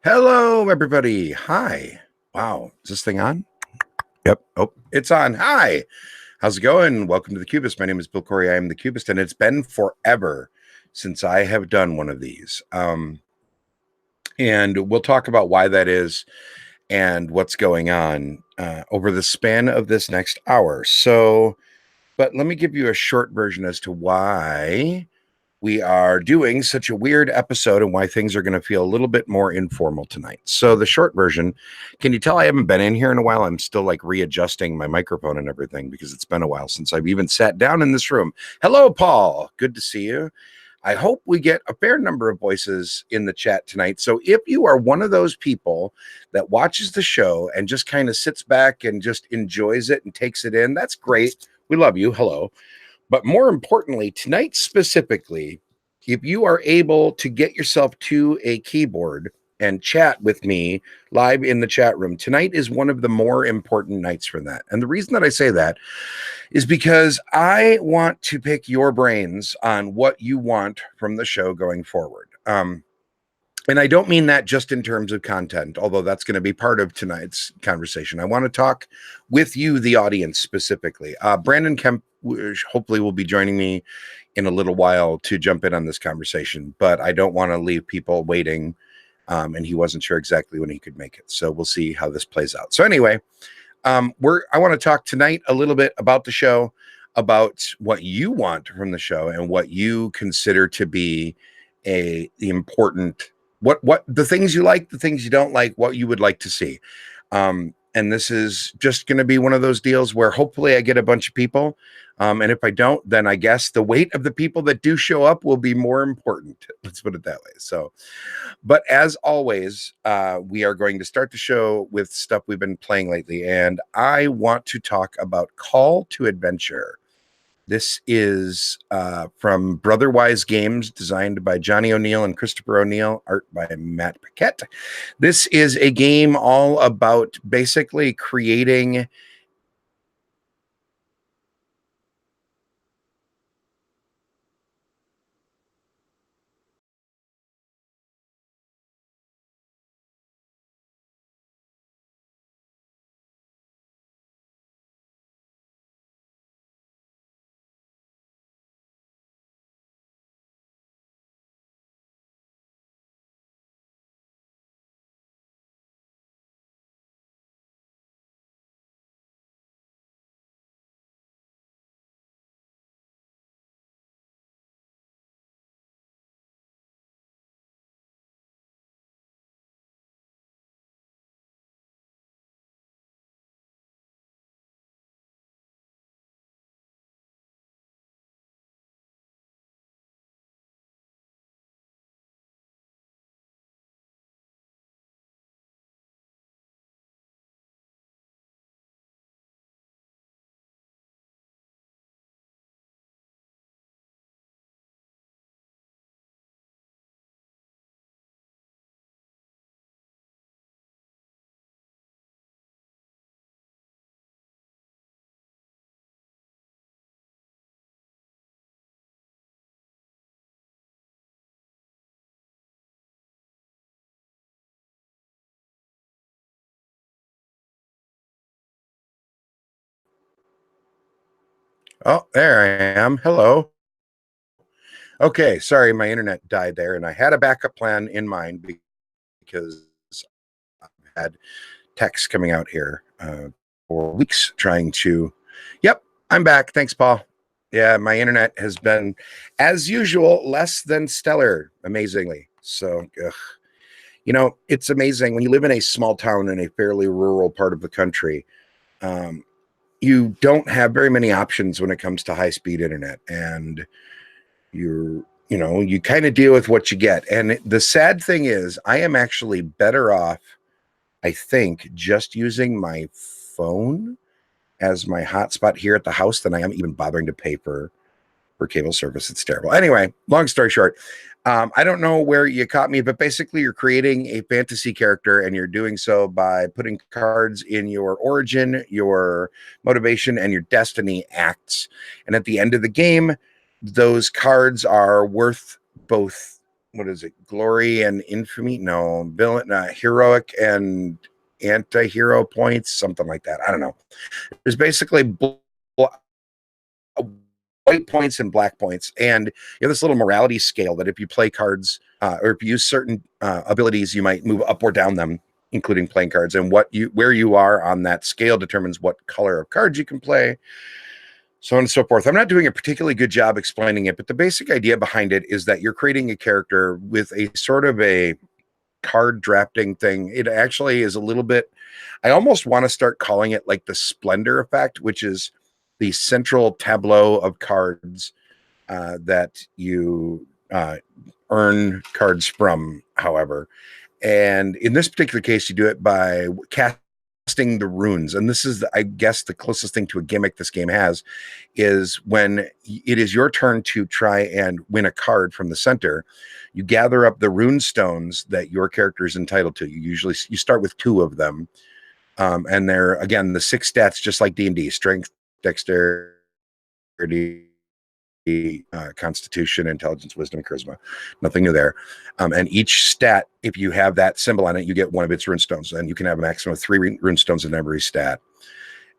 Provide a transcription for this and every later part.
Hello, everybody. Hi. Wow. Is this thing on? Yep. Oh, it's on. Hi. How's it going? Welcome to the Cubist. My name is Bill Corey. I am the Cubist, and it's been forever since I have done one of these. And we'll talk about why that is and what's going on over the span of this next hour. But let me give you a short version as to why we are doing such a weird episode and why things are going to feel a little bit more informal tonight. So the short version, can you tell I haven't been in here in a while? I'm still like readjusting my microphone and everything because it's been a while since I've even sat down in this room. Hello, Paul. Good to see you. I hope we get a fair number of voices in the chat tonight. So if you are one of those people that watches the show and just kind of sits back and just enjoys it and takes it in, that's great. We love you. Hello. But more importantly, tonight specifically, if you are able to get yourself to a keyboard and chat with me live in the chat room, tonight is one of the more important nights for that. And the reason that I say that is because I want to pick your brains on what you want from the show going forward. And I don't mean that just in terms of content, although that's going to be part of tonight's conversation. I want to talk with you, the audience, specifically. Brandon Kemp hopefully will be joining me in a little while to jump in on this conversation, but I don't want to leave people waiting, and he wasn't sure exactly when he could make it. So we'll see how this plays out. So anyway, I want to talk tonight a little bit about the show, about what you want from the show, and what you consider to be the important what the things you like, the things you don't like, what you would like to see. And this is just going to be one of those deals where hopefully I get a bunch of people. And if I don't, then I guess the weight of the people that do show up will be more important. Let's put it that way. So, but as always, we are going to start the show with stuff we've been playing lately. And I want to talk about Call to Adventure. This is from Brotherwise Games, designed by Johnny O'Neill and Christopher O'Neill, art by Matt Paquette. This is a game all about basically creating oh, there I am. Hello. Okay, sorry, my internet died there, and I had a backup plan in mind because I've had texts coming out here for weeks trying to. Yep, I'm back. Thanks, Paul. Yeah, my internet has been, as usual, less than stellar, amazingly. So, it's amazing when you live in a small town in a fairly rural part of the country. Um, you don't have very many options when it comes to high speed internet, and you kind of deal with what you get. And the sad thing is, I am actually better off, I think, just using my phone as my hotspot here at the house than I am even bothering to pay for cable service. It's terrible. Anyway, long story short, I don't know where you caught me, but basically you're creating a fantasy character, and you're doing so by putting cards in your origin, your motivation, and your destiny acts. And at the end of the game, those cards are worth both what is it? Glory and infamy? No, villain, heroic and anti-hero points, something like that. I don't know. There's basically white points and black points, and you have this little morality scale that if you play cards or if you use certain abilities, you might move up or down them, including playing cards. And where you are on that scale determines what color of cards you can play, so on and so forth. I'm not doing a particularly good job explaining it, but the basic idea behind it is that you're creating a character with a sort of a card drafting thing. It actually is a little bit, I almost want to start calling it like the Splendor effect, which is the central tableau of cards that you earn cards from, however. And in this particular case, you do it by casting the runes. And this is, I guess, the closest thing to a gimmick this game has, is when it is your turn to try and win a card from the center, you gather up the rune stones that your character is entitled to. You start with 2 of them. And they're, again, the 6 stats, just like D&D: strength, dexterity, constitution, intelligence, wisdom, charisma. Nothing new there. And each stat, if you have that symbol on it, you get one of its rune stones, and you can have a maximum of 3 rune stones in every stat.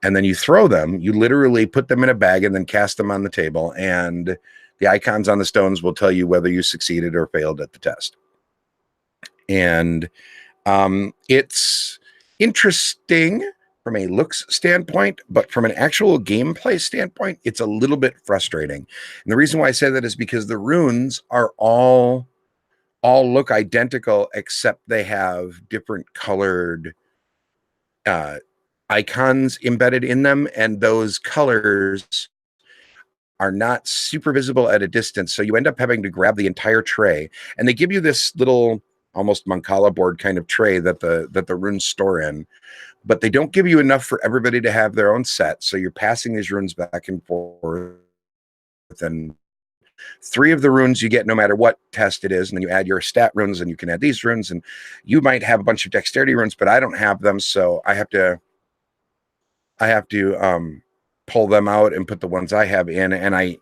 And then you throw them, you literally put them in a bag and then cast them on the table, and the icons on the stones will tell you whether you succeeded or failed at the test. And it's interesting from a looks standpoint, but from an actual gameplay standpoint, it's a little bit frustrating. And the reason why I say that is because the runes are all look identical, except they have different colored icons embedded in them, and those colors are not super visible at a distance. So you end up having to grab the entire tray, and they give you this little almost Mancala board kind of tray that the runes store in, but they don't give you enough for everybody to have their own set. So you're passing these runes back and forth, and 3 of the runes you get no matter what test it is, and then you add your stat runes, and you can add these runes, and you might have a bunch of dexterity runes, but I don't have them, so I have to pull them out and put the ones I have in. And I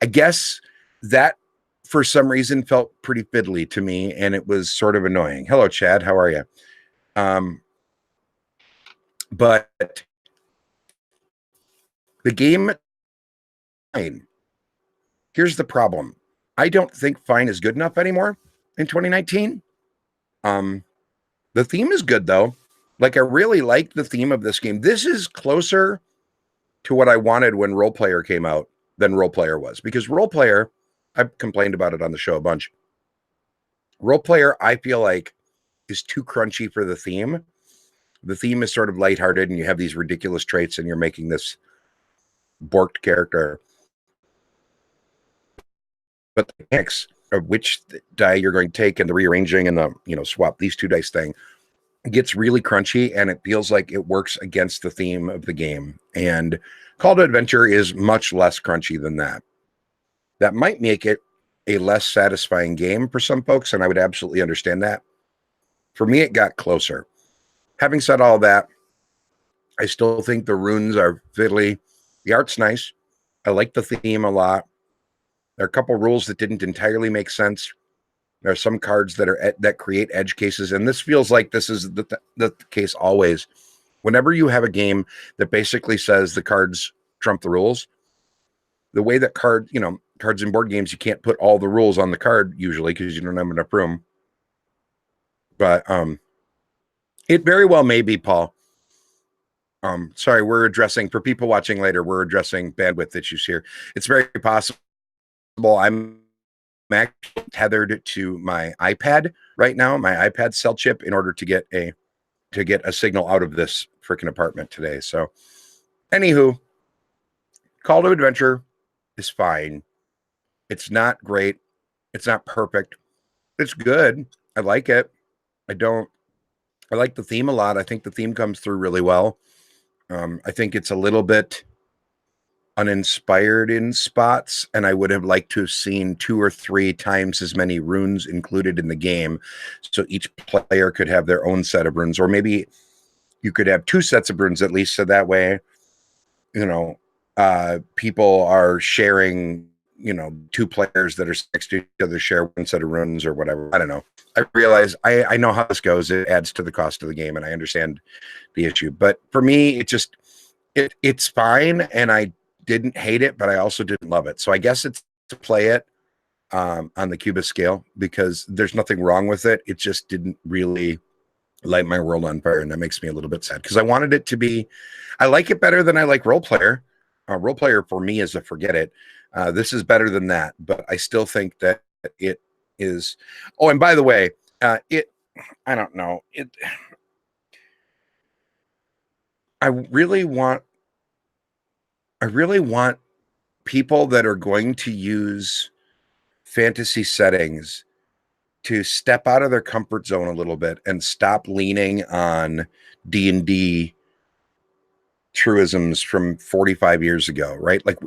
guess that for some reason felt pretty fiddly to me, and it was sort of annoying. Hello, Chad. How are you? But the game, fine. Here's the problem. I don't think fine is good enough anymore in 2019. The theme is good, though. Like, I really like the theme of this game. This is closer to what I wanted when Role Player came out than Role Player was, because Role Player, I've complained about it on the show a bunch. Role Player, I feel like, is too crunchy for the theme. The theme is sort of lighthearted, and you have these ridiculous traits, and you're making this borked character. But the mechanics of which die you're going to take and the rearranging and the, swap these 2 dice thing gets really crunchy, and it feels like it works against the theme of the game. And Call to Adventure is much less crunchy than that. That might make it a less satisfying game for some folks, and I would absolutely understand that. For me, it got closer. Having said all that, I still think the runes are fiddly. The art's nice. I like the theme a lot. There are a couple rules that didn't entirely make sense. There are some cards that create edge cases, and this feels like this is the case always. Whenever you have a game that basically says the cards trump the rules, the way that cards in board games, you can't put all the rules on the card usually because you don't have enough room. But it very well may be, Paul. Sorry, for people watching later, we're addressing bandwidth issues here. It's very possible I'm actually tethered to my iPad right now, my iPad cell chip, in order to get a signal out of this freaking apartment today. So, anywho, Call to Adventure is fine. It's not great. It's not perfect. It's good. I like it. I like the theme a lot. I think the theme comes through really well. I think it's a little bit uninspired in spots, and I would have liked to have seen 2 or 3 times as many runes included in the game, so each player could have their own set of runes, or maybe you could have 2 sets of runes at least, so that way people are sharing two players that are next to each other share one set of runes or whatever. I don't know. I realize I know how this goes. It adds to the cost of the game, and I understand the issue. But for me, it's fine, and I didn't hate it, but I also didn't love it. So I guess it's to play it on the Cubist scale, because there's nothing wrong with it. It just didn't really light my world on fire, and that makes me a little bit sad, because I wanted it to be. I like it better than I like Role Player. Role Player for me is a forget it. This is better than that, but I still think that it is. Oh, and by the way, I don't know. I really want people that are going to use fantasy settings to step out of their comfort zone a little bit and stop leaning on D&D truisms from 45 years ago, right? Like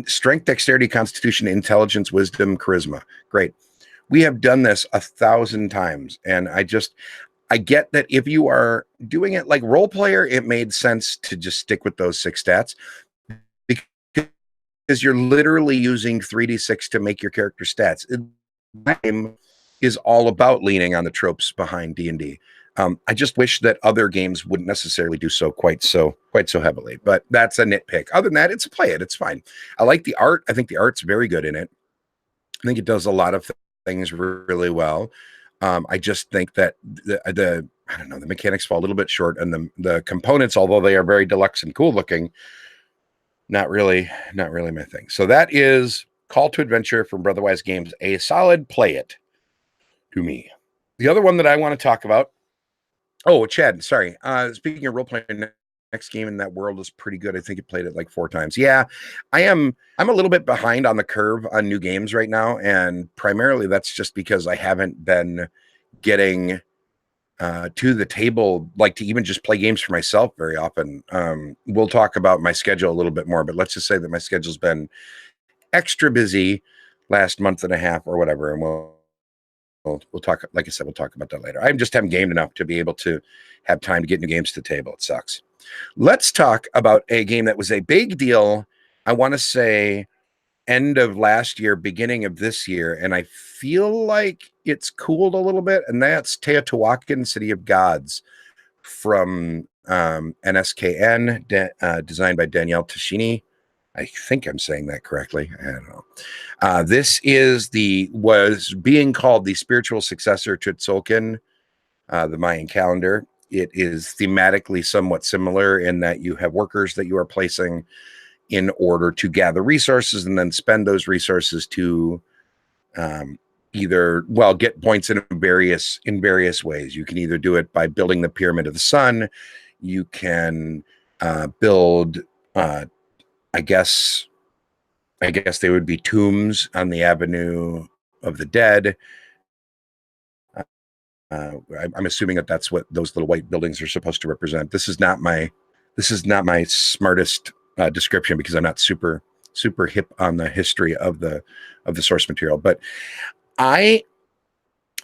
strength, dexterity, constitution, intelligence, wisdom, charisma. Great. We have done this 1,000 times. And I get that if you are doing it like Role Player, it made sense to just stick with those 6 stats, because you're literally using 3d6 to make your character stats. The game is all about leaning on the tropes behind D&D. I just wish that other games wouldn't necessarily do so quite so heavily, but that's a nitpick. Other than that, it's it's fine. I like the art. I think the art's very good in it. I think it does a lot of things really well. I just think that the I don't know, the mechanics fall a little bit short, and the components, although they are very deluxe and cool looking, not really my thing. So that is Call to Adventure from Brotherwise Games, a solid play it to me. The other one that I want to talk about. Oh, Chad, sorry. Speaking of role playing, next game in that world is pretty good. I think you played it like 4 times. Yeah, I'm a little bit behind on the curve on new games right now, and primarily that's just because I haven't been getting to the table, like to even just play games for myself very often. We'll talk about my schedule a little bit more, but let's just say that my schedule's been extra busy last month and a half or whatever, and we'll talk. Like I said, we'll talk about that later. I just haven't gamed enough to be able to have time to get new games to the table. It sucks. Let's talk about a game that was a big deal. I want to say end of last year, beginning of this year, and I feel like it's cooled a little bit, and that's Teotihuacan City of Gods from NSKN, designed by Danielle Tascini. I think I'm saying that correctly. I don't know. This was being called the spiritual successor to Tzolk'in, the Mayan calendar. It is thematically somewhat similar in that you have workers that you are placing in order to gather resources and then spend those resources to get points in various ways. You can either do it by building the Pyramid of the Sun. You can build, I guess they would be tombs on the Avenue of the Dead. I'm assuming that that's what those little white buildings are supposed to represent. This is not my smartest description, because I'm not super hip on the history of the source material. But the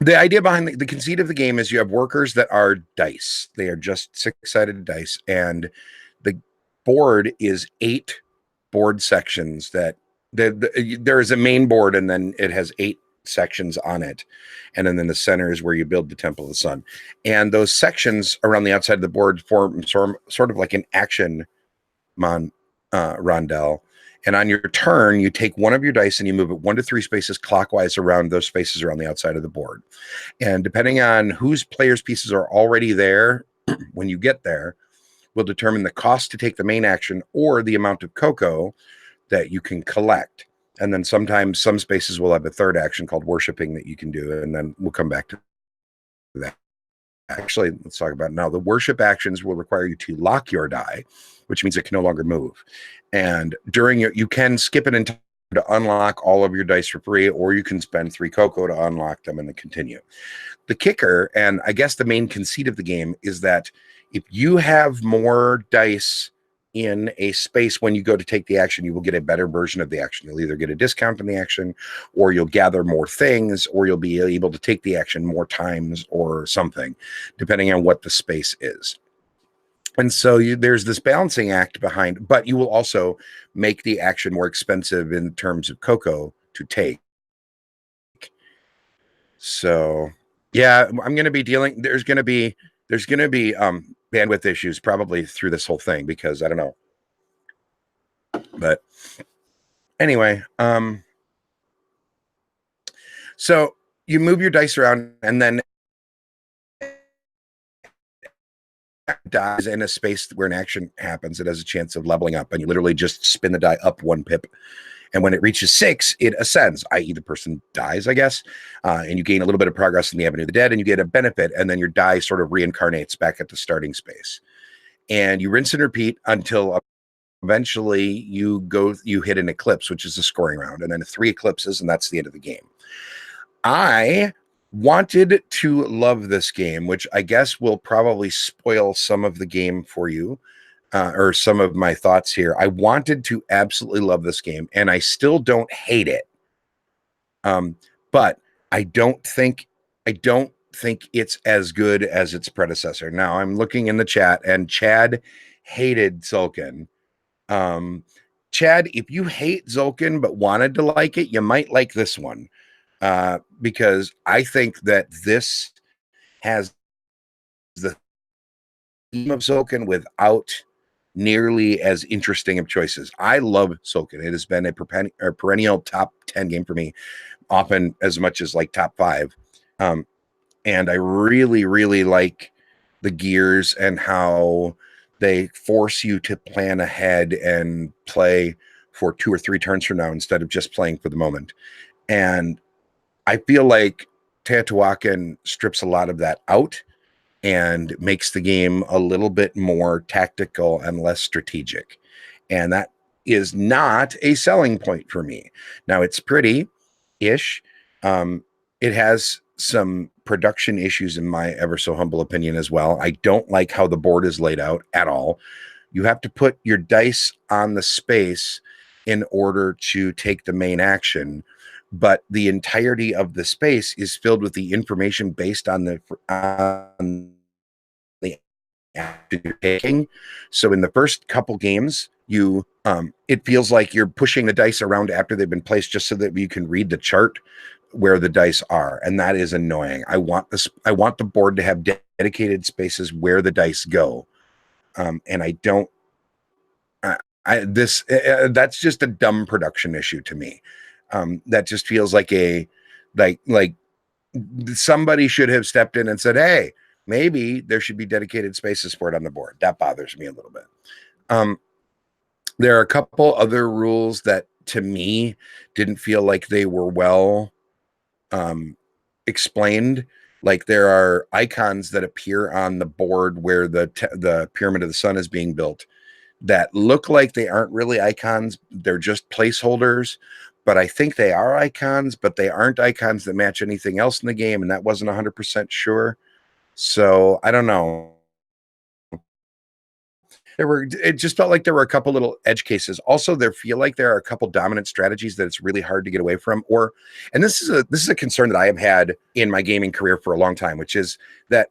idea behind the conceit of the game is you have workers that are dice. They are just 6-sided dice, and the board is 8 board sections that there is a main board, and then it has 8 sections on it, and then in the center is where you build the Temple of the Sun, and those sections around the outside of the board form sort of like an action rondel. And on your turn, you take one of your dice and you move it 1 to 3 spaces clockwise around those spaces around the outside of the board, and depending on whose players' pieces are already there when you get there will determine the cost to take the main action or the amount of cocoa that you can collect. And then sometimes some spaces will have a third action called worshiping that you can do. And then we'll come back to that. Actually, let's talk about it now. The worship actions will require you to lock your die, which means it can no longer move. And you can skip it in time to unlock all of your dice for free, or you can spend 3 cocoa to unlock them and then continue. The kicker, and I guess the main conceit of the game, is that if you have more dice in a space when you go to take the action, you will get a better version of the action. You'll either get a discount on the action, or you'll gather more things, or you'll be able to take the action more times or something, depending on what the space is. And so there's this balancing act behind, but you will also make the action more expensive in terms of cocoa to take. So yeah, I'm going to be dealing. There's going to be bandwidth issues probably through this whole thing because I don't know. But anyway, so you move your dice around and then dies in a space where an action happens. It has a chance of leveling up, and you literally just spin the die up 1 pip. And when it reaches 6, it ascends, i.e., the person dies, I guess. And you gain a little bit of progress in the Avenue of the Dead, and you get a benefit, and then your die sort of reincarnates back at the starting space. And you rinse and repeat until eventually you hit an eclipse, which is the scoring round, and then 3 eclipses, and that's the end of the game. I wanted to love this game, which I guess will probably spoil some of the game for you. Or some of my thoughts here. I wanted to absolutely love this game, and I still don't hate it. But I don't think it's as good as its predecessor. Now I'm looking in the chat, and Chad hated Tzolk'in. Chad, if you hate Tzolk'in but wanted to like it, you might like this one, because I think that this has the theme of Tzolk'in without nearly as interesting of choices. I love Tzolk'in. It has been a perennial top 10 game for me, often as much as like top 5. And I really, really like the gears and how they force you to plan ahead and play for 2 or 3 turns from now instead of just playing for the moment. And I feel like Teotihuacan strips a lot of that out and makes the game a little bit more tactical and less strategic. And that is not a selling point for me. Now, it's pretty-ish. It has some production issues in my ever so humble opinion as well. I don't like how the board is laid out at all. You have to put your dice on the space in order to take the main action, but the entirety of the space is filled with the information based on the action you're taking. So in the first couple games, you it feels like you're pushing the dice around after they've been placed just so that you can read the chart where the dice are, and that is annoying. I want the board to have dedicated spaces where the dice go, and I don't. That's just a dumb production issue to me. That just feels like like somebody should have stepped in and said, "Hey, maybe there should be dedicated spaces for it on the board." That bothers me a little bit. There are a couple other rules that to me didn't feel like they were well explained. Like there are icons that appear on the board where the Pyramid of the Sun is being built that look like they aren't really icons. They're just placeholders, but I think they are icons, but they aren't icons that match anything else in the game, and that wasn't 100% sure. So I don't know. It just felt like there were a couple little edge cases. Also, there feel like there are a couple dominant strategies that it's really hard to get away from. And this is a concern that I have had in my gaming career for a long time, which is that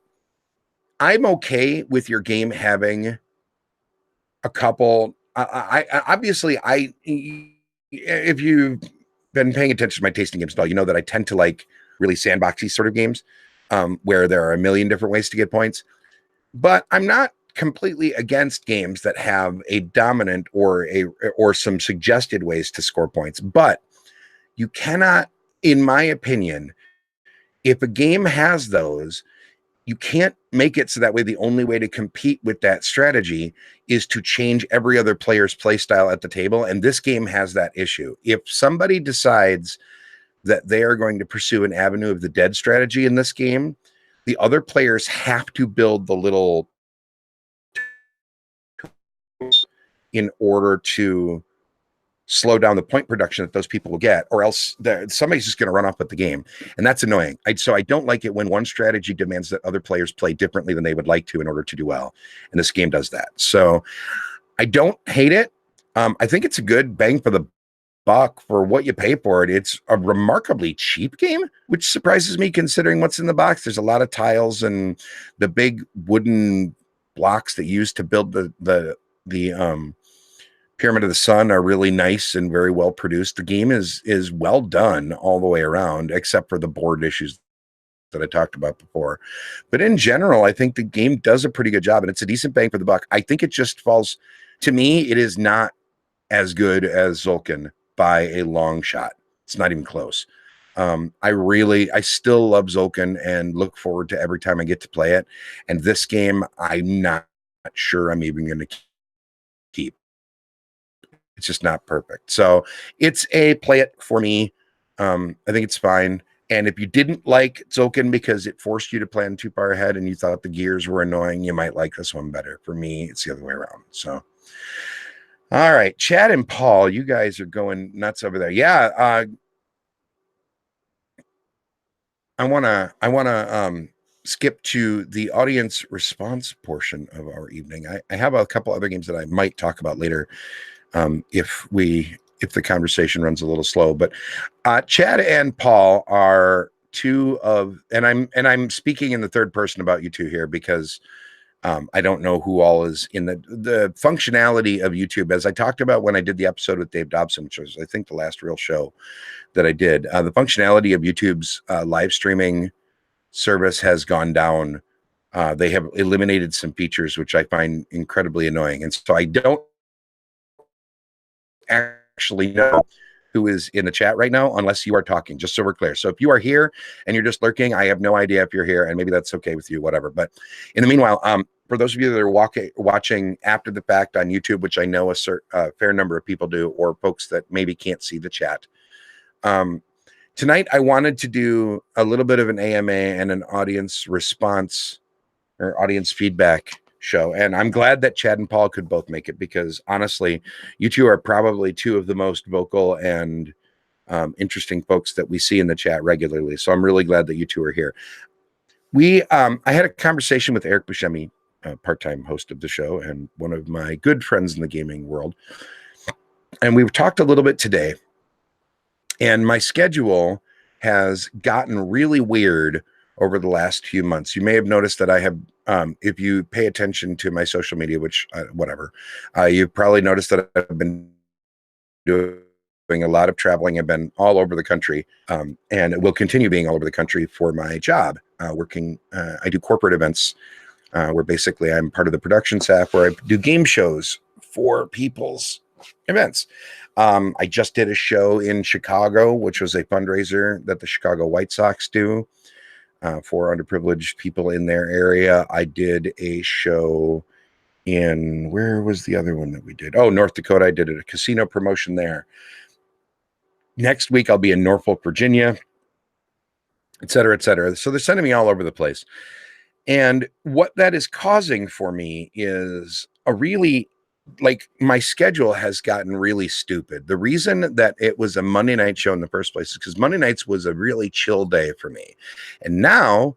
I'm okay with your game having a couple. I obviously if you've been paying attention to my tasting games at all, you know that I tend to like really sandboxy sort of games, where there are a million different ways to get points. But I'm not completely against games that have a dominant or some suggested ways to score points. But you cannot, in my opinion, if a game has those, you can't make it so that way the only way to compete with that strategy is to change every other player's play style at the table. And this game has that issue. If somebody decides that they are going to pursue an Avenue of the Dead strategy in this game, the other players have to build the little in order to slow down the point production that those people will get, or else somebody's just going to run off with the game. And that's annoying. So I don't like it when one strategy demands that other players play differently than they would like to in order to do well. And this game does that. So I don't hate it. I think it's a good bang for the buck for what you pay for it. It's a remarkably cheap game, which surprises me considering what's in the box. There's a lot of tiles and the big wooden blocks that you use to build the Pyramid of the Sun are really nice and very well produced. The game is well done all the way around, except for the board issues that I talked about before. But in general, I think the game does a pretty good job, and it's a decent bang for the buck. I think it just falls to me. It is not as good as Zulkin by a long shot. It's not even close. I still love Zulkin and look forward to every time I get to play it. And this game, I'm not sure I'm even going to keep. It's just not perfect. So it's a play it for me. I think it's fine. And if you didn't like Zulkin because it forced you to plan too far ahead and you thought the gears were annoying, you might like this one better. For me, it's the other way around. So, all right, Chad and Paul, you guys are going nuts over there. Yeah, I wanna skip to the audience response portion of our evening. I have a couple other games that I might talk about later, if the conversation runs a little slow. But Chad and Paul are two of, and I'm speaking in the third person about you two here because I don't know who all is in the functionality of YouTube. As I talked about when I did the episode with Dave Dobson, which was I think the last real show that I did, the functionality of YouTube's live streaming service has gone down. They have eliminated some features which I find incredibly annoying, and so I don't actually know who is in the chat right now unless you are talking, just so we're clear. So if you are here and you're just lurking, I have no idea if you're here, and maybe that's okay with you, whatever. But in the meanwhile, for those of you that are watching after the fact on YouTube, which I know a fair number of people do, or folks that maybe can't see the chat, tonight I wanted to do a little bit of an AMA and an audience response or audience feedback show. And I'm glad that Chad and Paul could both make it because honestly, you two are probably two of the most vocal and interesting folks that we see in the chat regularly. So I'm really glad that you two are here. I had a conversation with Eric Buscemi, part-time host of the show and one of my good friends in the gaming world. And we've talked a little bit today, and my schedule has gotten really weird over the last few months. You may have noticed that I have, if you pay attention to my social media, which whatever, you've probably noticed that I've been doing a lot of traveling. I've been all over the country, and will continue being all over the country for my job. Working, I do corporate events where basically I'm part of the production staff where I do game shows for people's events. I just did a show in Chicago, which was a fundraiser that the Chicago White Sox do for underprivileged people in their area. I did a show in, where was the other one that we did? Oh, North Dakota. I did a casino promotion there. Next week, I'll be in Norfolk, Virginia, et cetera, et cetera. So they're sending me all over the place. And what that is causing for me is a really, like, my schedule has gotten really stupid. The reason that it was a Monday night show in the first place is because Monday nights was a really chill day for me. And now,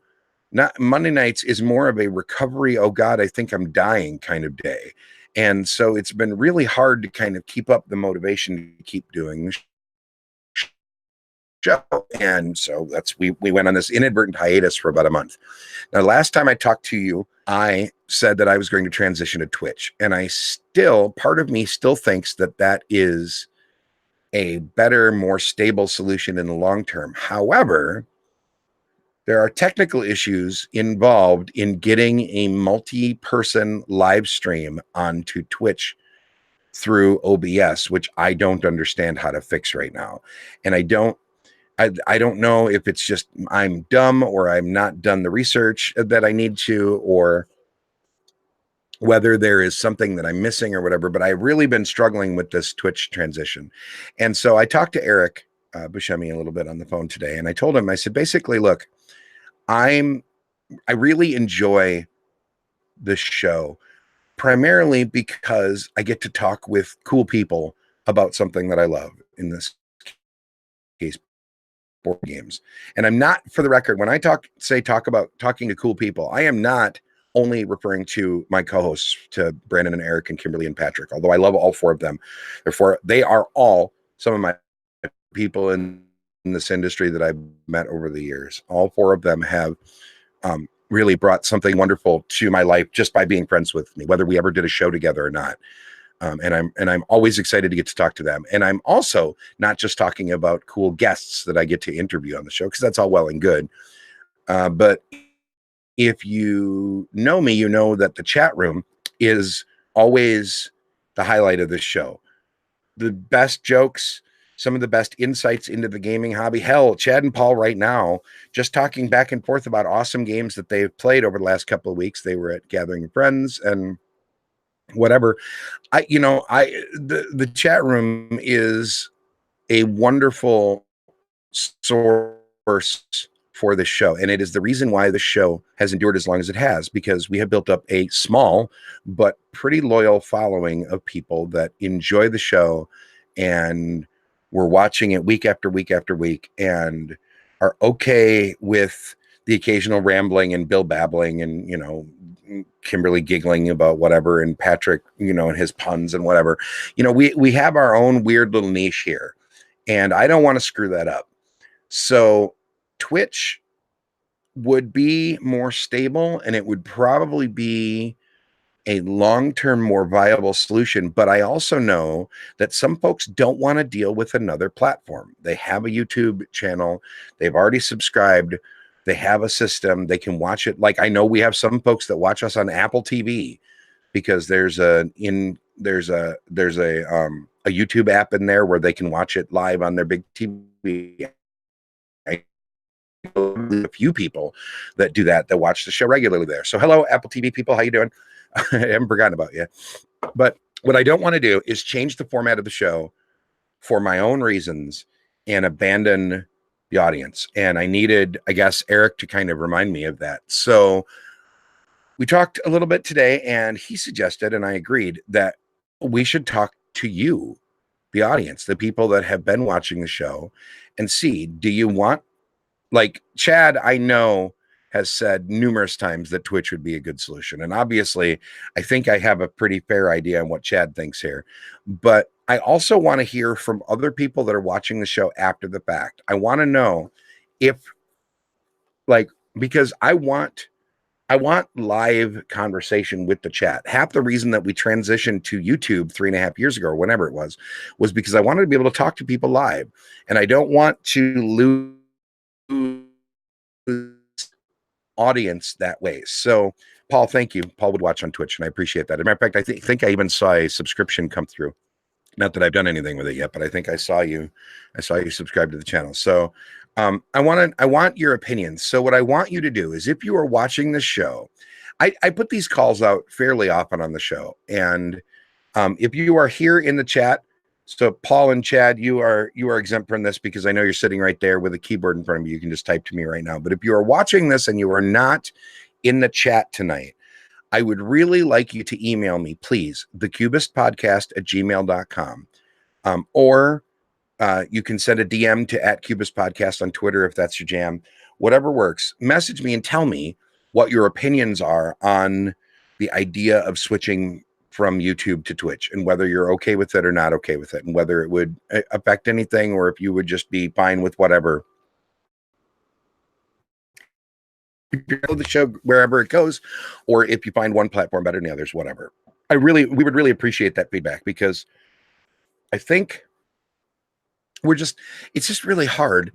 not Monday nights is more of a recovery, oh God, I think I'm dying kind of day. And so it's been really hard to kind of keep up the motivation to keep doing the show. And so we went on this inadvertent hiatus for about a month. Now, last time I talked to you, I said that I was going to transition to Twitch. And part of me still thinks that that is a better, more stable solution in the long term. However, there are technical issues involved in getting a multi-person live stream onto Twitch through OBS, which I don't understand how to fix right now. And I don't know if it's just I'm dumb or I'm not done the research that I need to, or whether there is something that I'm missing or whatever, but I've really been struggling with this Twitch transition. And so I talked to Eric Buscemi a little bit on the phone today, and I told him, I said, basically, look, I really enjoy this show primarily because I get to talk with cool people about something that I love, in this case, board games. And I'm not, for the record, when I talk about talking to cool people, I am not only referring to my co-hosts, to Brandon and Eric and Kimberly and Patrick, although I love all four of them. Therefore, they are all some of my people in this industry that I've met over the years. All four of them have really brought something wonderful to my life just by being friends with me, whether we ever did a show together or not. And I'm always excited to get to talk to them. And I'm also not just talking about cool guests that I get to interview on the show, because that's all well and good. But if you know me, you know that the chat room is always the highlight of this show. The best jokes, some of the best insights into the gaming hobby. Hell, Chad and Paul right now just talking back and forth about awesome games that they've played over the last couple of weeks. They were at Gathering Friends and whatever. The chat room is a wonderful source for this show, and it is the reason why the show has endured as long as it has, because we have built up a small but pretty loyal following of people that enjoy the show, and we're watching it week after week after week, and are okay with the occasional rambling and Bill babbling and Kimberly giggling about whatever, and Patrick and his puns and whatever. We have our own weird little niche here, and I don't want to screw that up. So Twitch would be more stable, and it would probably be a long-term, more viable solution. But I also know that some folks don't want to deal with another platform. They have a YouTube channel, they've already subscribed, they have a system, they can watch it. Like, I know we have some folks that watch us on Apple TV because there's a YouTube app in there where they can watch it live on their big TV. A few people that do that watch the show regularly there. So hello, Apple TV people, how you doing? I haven't forgotten about you. But what I don't want to do is change the format of the show for my own reasons and abandon the audience. And I needed, I guess, Eric to kind of remind me of that. So we talked a little bit today, and he suggested, and I agreed, that we should talk to you, the audience, the people that have been watching the show, and see, do you want, like Chad, I know, has said numerous times that Twitch would be a good solution. And obviously, I think I have a pretty fair idea on what Chad thinks here. But I also want to hear from other people that are watching the show after the fact. I want to know if, because I want live conversation with the chat. Half the reason that we transitioned to YouTube 3.5 years ago, or whenever it was because I wanted to be able to talk to people live. And I don't want to lose audience that way. So Paul, thank you. Paul would watch on Twitch, and I appreciate that. As a matter of fact, I think I even saw a subscription come through. Not that I've done anything with it yet, but I think I saw you subscribe to the channel. So I want your opinion. So what I want you to do is, if you are watching this show, I put these calls out fairly often on the show. And if you are here in the chat, so Paul and Chad, you are exempt from this, because I know you're sitting right there with a keyboard in front of you. You can just type to me right now. But if you are watching this and you are not in the chat tonight, I would really like you to email me, please, thecubistpodcast@gmail.com. Or you can send a DM to @CubistPodcast on Twitter if that's your jam. Whatever works. Message me and tell me what your opinions are on the idea of switching from YouTube to Twitch, and whether you're okay with it or not okay with it, and whether it would affect anything, or if you would just be fine with whatever. If you know the show wherever it goes, or if you find one platform better than the others, whatever. We would really appreciate that feedback, because I think it's just really hard.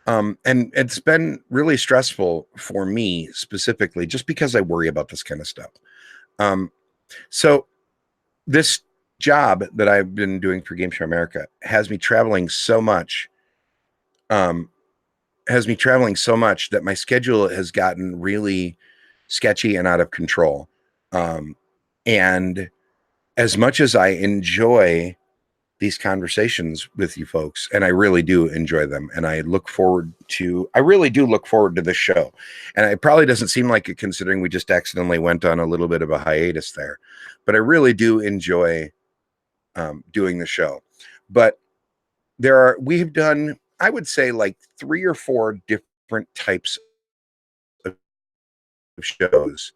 And it's been really stressful for me specifically, just because I worry about this kind of stuff. So this job that I've been doing for Game Show America has me traveling so much, that my schedule has gotten really sketchy and out of control. And as much as I enjoy these conversations with you folks, and I really do enjoy them, and I really do look forward to this show. And it probably doesn't seem like it, considering we just accidentally went on a little bit of a hiatus there, but I really do enjoy doing the show. But we've done, I would say, like 3 or 4 different types of shows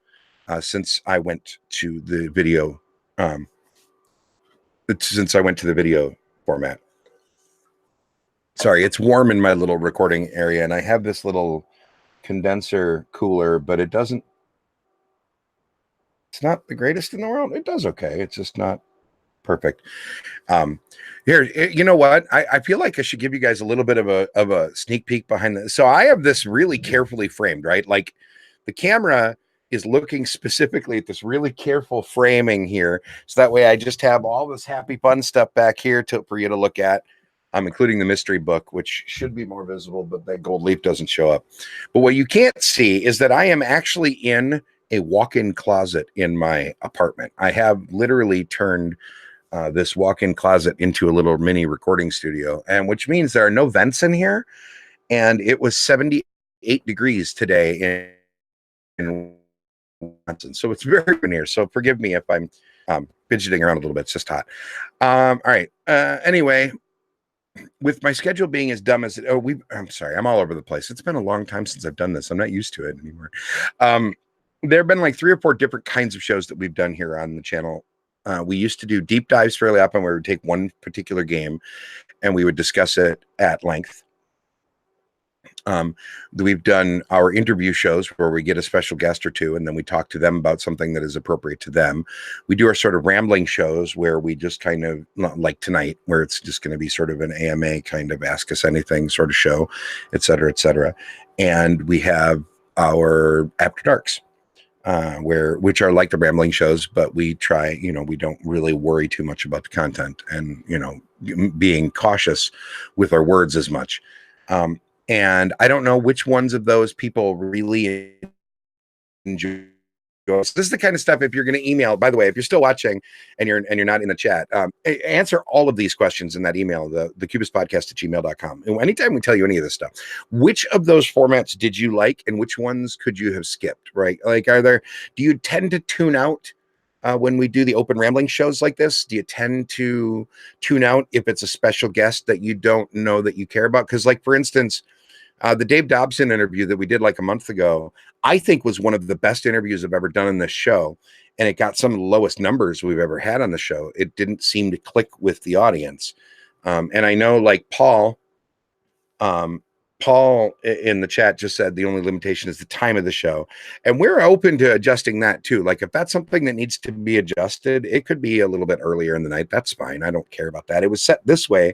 since I went to the video format. Sorry, it's warm in my little recording area, and I have this little condenser cooler, but it's not the greatest in the world. It does okay. It's just not Perfect. Um, Here, you know what? I feel like I should give you guys a little bit of a sneak peek behind this. So I have this really carefully framed, right? Like the camera is looking specifically at this really careful framing here, so that way I just have all this happy fun stuff back here for you to look at. Including the mystery book, which should be more visible, but that gold leaf doesn't show up. But what you can't see is that I am actually in a walk-in closet in my apartment. I have literally turned this walk-in closet into a little mini recording studio, and which means there are no vents in here. And it was 78 degrees today in Wisconsin, so it's very near. So forgive me if I'm fidgeting around a little bit. It's just hot. All right. Anyway, with my schedule being as dumb as it, I'm sorry, I'm all over the place. It's been a long time since I've done this. I'm not used to it anymore. There have been like 3 or 4 different kinds of shows that we've done here on the channel. We used to do deep dives fairly often where we would take one particular game and we would discuss it at length. We've done our interview shows where we get a special guest or two and then we talk to them about something that is appropriate to them. We do our sort of rambling shows where we just kind of, like tonight, where it's just going to be sort of an AMA kind of ask us anything sort of show, et cetera, et cetera. And we have our After Darks, which are like the rambling shows, but we try, we don't really worry too much about the content and, being cautious with our words as much. And I don't know which ones of those people really enjoy. So this is the kind of stuff, if you're going to email, by the way, if you're still watching and you're not in the chat, answer all of these questions in that email, the cubistpodcast@gmail.com. And anytime we tell you any of this stuff, which of those formats did you like and which ones could you have skipped, right? Like, do you tend to tune out when we do the open rambling shows like this? Do you tend to tune out if it's a special guest that you don't know that you care about? Because, like, for instance, the Dave Dobson interview that we did like a month ago, I think was one of the best interviews I've ever done in this show. And it got some of the lowest numbers we've ever had on the show. It didn't seem to click with the audience. And I know, like Paul in the chat just said the only limitation is the time of the show. And we're open to adjusting that too. Like if that's something that needs to be adjusted, it could be a little bit earlier in the night. That's fine. I don't care about that. It was set this way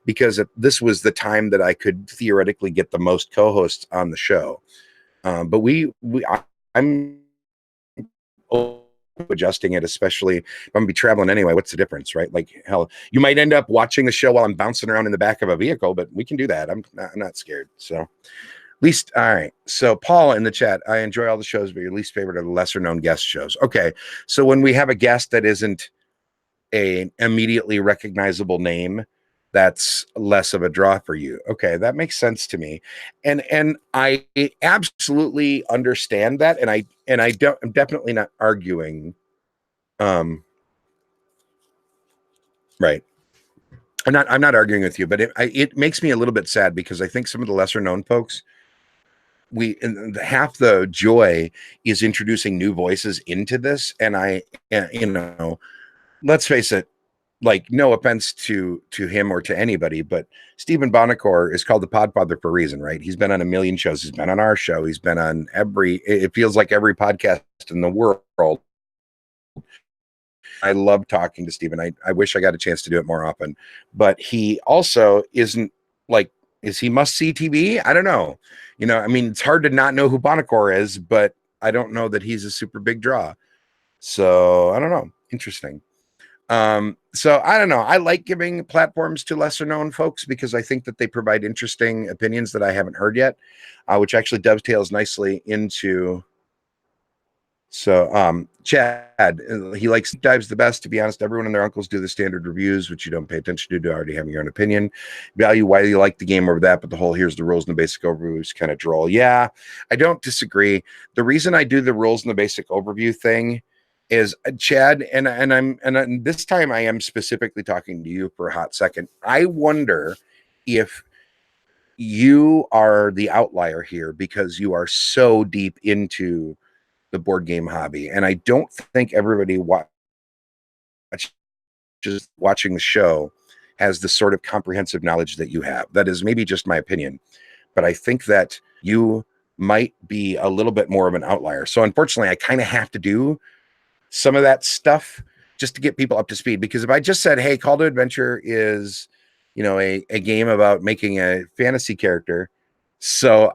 because this was the time that I could theoretically get the most co-hosts on the show. But I'm adjusting it, especially if I'm gonna be traveling anyway. What's the difference, right? Like, hell, you might end up watching the show while I'm bouncing around in the back of a vehicle, but we can do that. I'm not scared. So, least, all right. So, Paul in the chat, I enjoy all the shows, but your least favorite are the lesser known guest shows. Okay, so when we have a guest that isn't a immediately recognizable name, that's less of a draw for you. Okay, that makes sense to me. And I absolutely understand that. And I'm definitely not arguing. Right. I'm not arguing with you, but it makes me a little bit sad because I think some of the lesser known folks, half the joy is introducing new voices into this. And let's face it, like, no offense to him or to anybody, but Stephen Bonacore is called the Podfather for a reason, right? He's been on a million shows. He's been on our show. He's been on it feels like every podcast in the world. I love talking to Stephen. I wish I got a chance to do it more often, but he also isn't like, is he must see TV? I don't know. I mean, it's hard to not know who Bonacore is, but I don't know that he's a super big draw. So I don't know. Interesting. So I don't know. I like giving platforms to lesser known folks because I think that they provide interesting opinions that I haven't heard yet, which actually dovetails nicely into. So, Chad, he likes dives the best. To be honest, everyone and their uncles do the standard reviews, which you don't pay attention to already having your own opinion. Value why you like the game over that, but the whole here's the rules and the basic overview is kind of droll. Yeah, I don't disagree. The reason I do the rules and the basic overview thing is, Chad, and this time I am specifically talking to you for a hot second. I wonder if you are the outlier here because you are so deep into the board game hobby, and I don't think everybody just watching the show has the sort of comprehensive knowledge that you have. That is maybe just my opinion, but I think that you might be a little bit more of an outlier. So unfortunately, I kind of have to do some of that stuff just to get people up to speed. Because if I just said, hey, Call to Adventure is, a game about making a fantasy character. So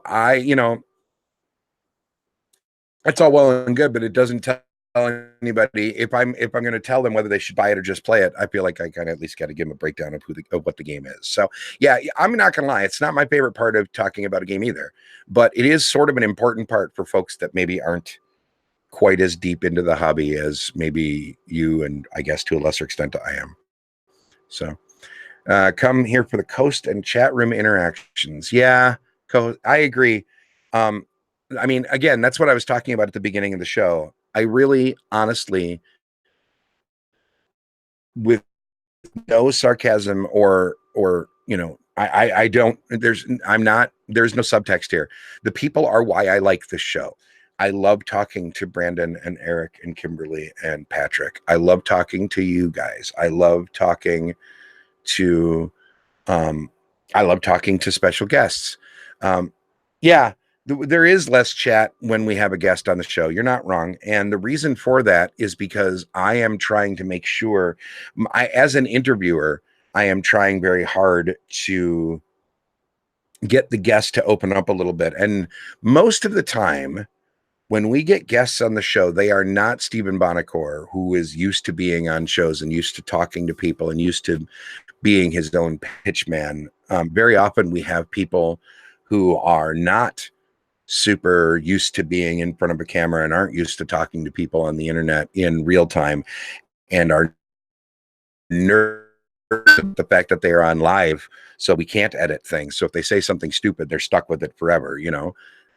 that's all well and good, but it doesn't tell anybody if I'm going to tell them whether they should buy it or just play it. I feel like I kind of at least got to give them a breakdown of what the game is. So yeah, I'm not going to lie, it's not my favorite part of talking about a game either, but it is sort of an important part for folks that maybe aren't quite as deep into the hobby as maybe you, and I guess to a lesser extent I am. So come here for the coast and chat room interactions. Yeah, I agree. Um, I mean, again, that's what I was talking about at the beginning of the show. I really, honestly, with no sarcasm I don't. There's no subtext here. The people are why I like this show. I love talking to Brandon and Eric and Kimberly and Patrick. I love talking to you guys. To um, I love talking to special guests. Yeah, there is less chat when we have a guest on the show. You're not wrong. And the reason for that is because I am trying to make sure, as an interviewer, I am trying very hard to get the guest to open up a little bit. And most of the time, when we get guests on the show, they are not Stephen Bonacore, who is used to being on shows and used to talking to people and used to being his own pitch man. Very often we have people who are not super used to being in front of a camera and aren't used to talking to people on the internet in real time and are nervous the fact that they are on live, so we can't edit things. So if they say something stupid, they're stuck with it forever.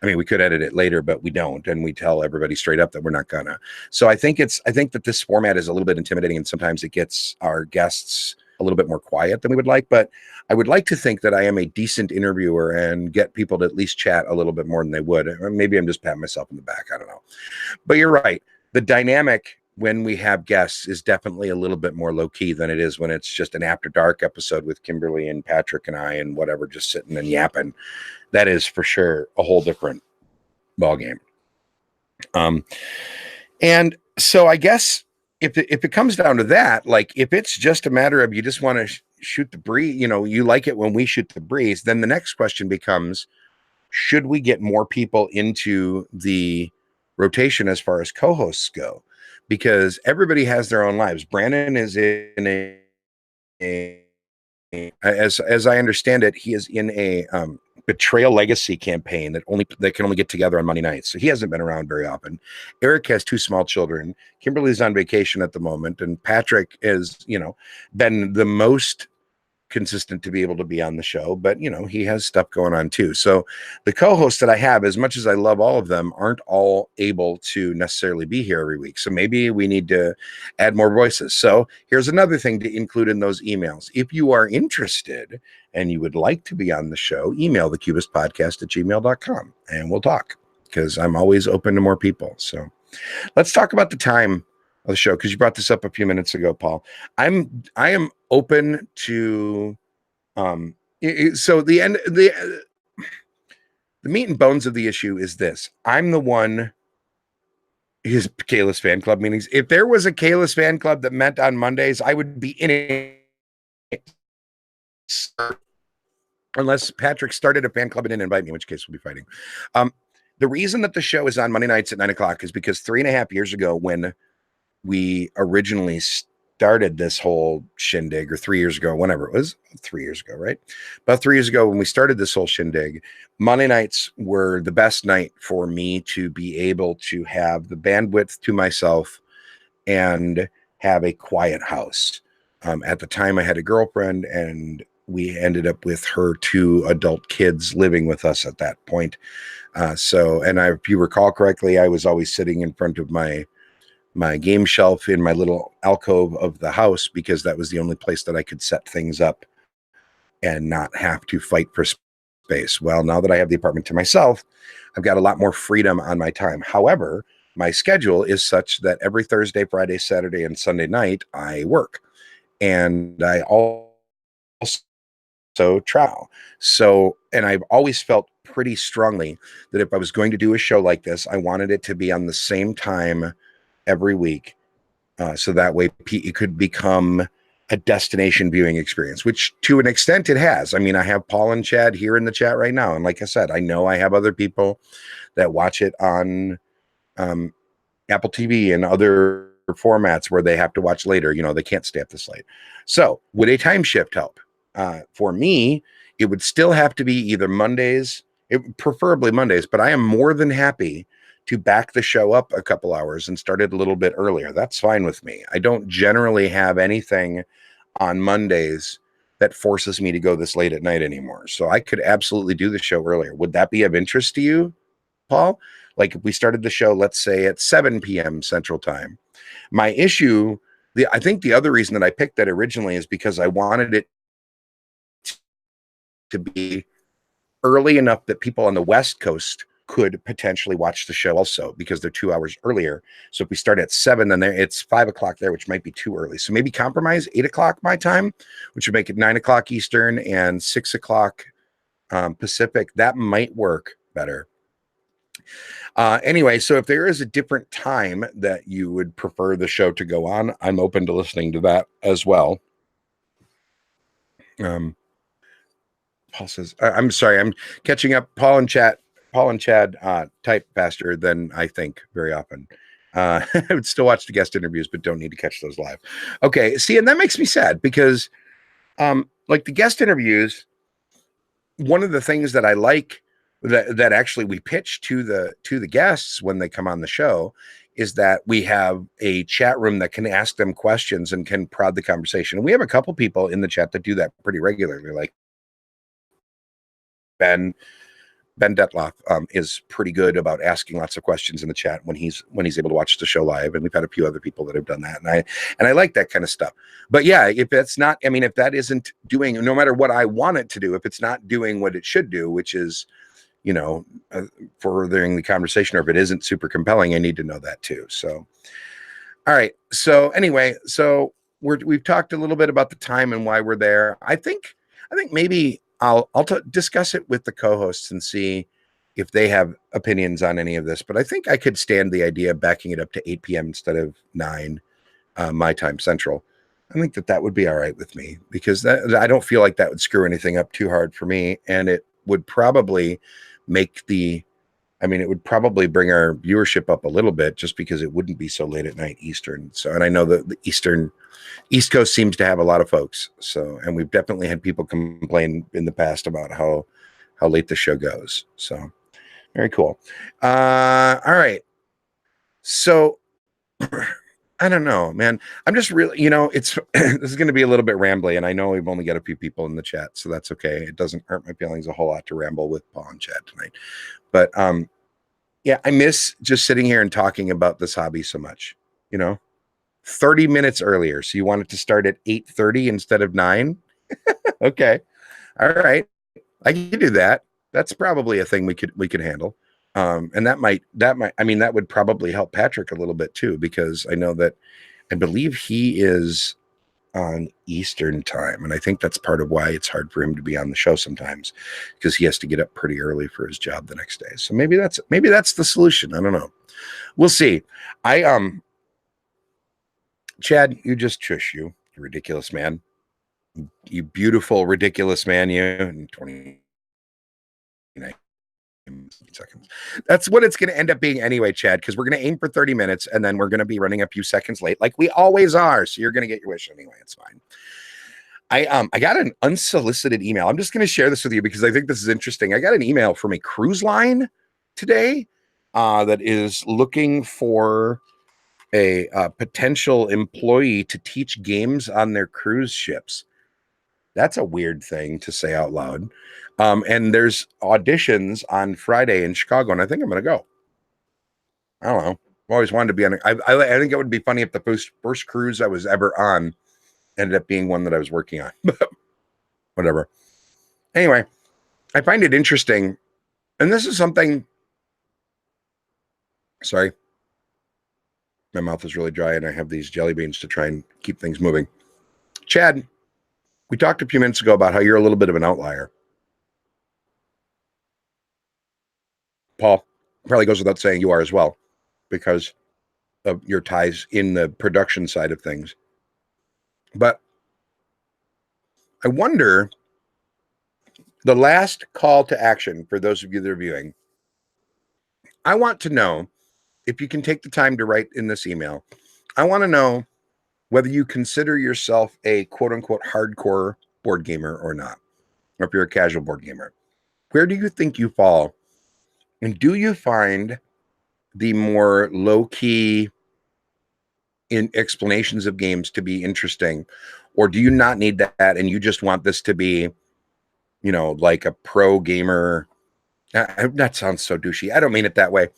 I mean, we could edit it later, but we don't, and we tell everybody straight up that we're not gonna. So I think that this format is a little bit intimidating, and sometimes it gets our guests a little bit more quiet than we would like. But I would like to think that I am a decent interviewer and get people to at least chat a little bit more than they would. Maybe I'm just patting myself in the back. I don't know. But you're right. The dynamic when we have guests is definitely a little bit more low key than it is when it's just an after dark episode with Kimberly and Patrick and I and whatever, just sitting and yapping. That is for sure a whole different ball game. And so I guess if it comes down to that, like if it's just a matter of you just want to shoot the breeze, you like it when we shoot the breeze, then the next question becomes, should we get more people into the rotation as far as co-hosts go? Because everybody has their own lives. Brandon is in as I understand it, he is in a Betrayal Legacy campaign that can only get together on Monday nights. So he hasn't been around very often. Eric has two small children. Kimberly's on vacation at the moment, and Patrick is, been the most consistent to be able to be on the show, but he has stuff going on too. So the co-hosts that I have, as much as I love all of them, aren't all able to necessarily be here every week. So maybe we need to add more voices. So here's another thing to include in those emails. If you are interested and you would like to be on the show, email the cubistpodcast@gmail.com and we'll talk, because I'm always open to more people. So let's talk about the time of the show, because you brought this up a few minutes ago, Paul. I am open to so the meat and bones of the issue is this. I'm the one. His Kalis fan club meetings. If there was a Kalis fan club that met on Mondays, I would be in it. Unless Patrick started a fan club and didn't invite me, in which case we'll be fighting. The reason that the show is on Monday nights at 9:00 is because 3.5 years ago, when we originally started this whole shindig, or 3 years ago, whenever it was, 3 years ago, right? About 3 years ago, when we started this whole shindig, Monday nights were the best night for me to be able to have the bandwidth to myself and have a quiet house. At the time, I had a girlfriend, and we ended up with her two adult kids living with us at that point. If you recall correctly, I was always sitting in front of my game shelf in my little alcove of the house, because that was the only place that I could set things up and not have to fight for space. Well, now that I have the apartment to myself, I've got a lot more freedom on my time. However, my schedule is such that every Thursday, Friday, Saturday, and Sunday night I work, and I also travel. And I've always felt pretty strongly that if I was going to do a show like this, I wanted it to be on the same time every week, So that way it could become a destination viewing experience, which to an extent it has. I mean, I have Paul and Chad here in the chat right now. And like I said, I know I have other people that watch it on Apple TV and other formats where they have to watch later. They can't stay up this late. So would a time shift help? For me, it would still have to be either Mondays, preferably Mondays, but I am more than happy to back the show up a couple hours and start it a little bit earlier. That's fine with me. I don't generally have anything on Mondays that forces me to go this late at night anymore. So I could absolutely do the show earlier. Would that be of interest to you, Paul? Like if we started the show, let's say at 7 p.m. Central Time. My issue, I think the other reason that I picked that originally is because I wanted it to be early enough that people on the West Coast could potentially watch the show also because they're 2 hours earlier. So if we start at 7, then it's 5 o'clock there, which might be too early. So maybe compromise 8 o'clock my time, which would make it 9 o'clock Eastern and 6 o'clock Pacific. That might work better. Anyway, so if there is a different time that you would prefer the show to go on, I'm open to listening to that as well. Paul says, I'm sorry, I'm catching up. Paul and Chad type faster than I think very often. I would still watch the guest interviews, but don't need to catch those live. Okay, see, and that makes me sad because like the guest interviews, one of the things that I like that actually we pitch to the guests when they come on the show is that we have a chat room that can ask them questions and can prod the conversation. And we have a couple people in the chat that do that pretty regularly, like Ben Detloff is pretty good about asking lots of questions in the chat when he's able to watch the show live, and we've had a few other people that have done that, and I like that kind of stuff. But yeah, if that's not, I mean, if that isn't doing, no matter what I want it to do, if it's not doing what it should do, which is, furthering the conversation, or if it isn't super compelling, I need to know that too. So, all right. So anyway, so we've talked a little bit about the time and why we're there. I think maybe I'll discuss it with the co-hosts and see if they have opinions on any of this. But I think I could stand the idea of backing it up to 8 p.m. instead of 9 my time Central. I think that would be all right with me because I don't feel like that would screw anything up too hard for me, and it would probably it would probably bring our viewership up a little bit just because it wouldn't be so late at night Eastern. So, and I know that the East Coast seems to have a lot of folks. So, and we've definitely had people complain in the past about how late the show goes. So very cool. All right. So I don't know, man. I'm just really, it's this is going to be a little bit rambly, and I know we've only got a few people in the chat, so that's okay. It doesn't hurt my feelings a whole lot to ramble with Paul and Chad tonight. But yeah, I miss just sitting here and talking about this hobby so much. 30 minutes earlier. So you want it to start at 8:30 instead of 9? Okay. All right. I can do that. That's probably a thing we could handle. And that would probably help Patrick a little bit too, because I believe he is on Eastern time. And I think that's part of why it's hard for him to be on the show sometimes, because he has to get up pretty early for his job the next day. So maybe that's the solution. I don't know. We'll see. Chad, you just shush you ridiculous man. You beautiful, ridiculous man, you in 29 seconds. That's what it's going to end up being anyway, Chad, because we're going to aim for 30 minutes and then we're going to be running a few seconds late like we always are. So you're going to get your wish anyway. It's fine. I got an unsolicited email. I'm just going to share this with you because I think this is interesting. I got an email from a cruise line today that is looking for a potential employee to teach games on their cruise ships. That's a weird thing to say out loud. And there's auditions on Friday in Chicago, and I think I'm going to go. I don't know. I've always wanted to be on. I think it would be funny if the first cruise I was ever on ended up being one that I was working on. Whatever. Anyway, I find it interesting, and this is something. Sorry, my mouth is really dry, and I have these jelly beans to try and keep things moving. Chad, we talked a few minutes ago about how you're a little bit of an outlier. Paul, probably goes without saying you are as well, because of your ties in the production side of things. But I wonder, the last call to action for those of you that are viewing, I want to know, if you can take the time to write in this email, I want to know whether you consider yourself a quote unquote hardcore board gamer or not, or if you're a casual board gamer. Where do you think you fall? And do you find the more low key in explanations of games to be interesting, or do you not need that and you just want this to be, you know, like a pro gamer? That sounds so douchey. I don't mean it that way.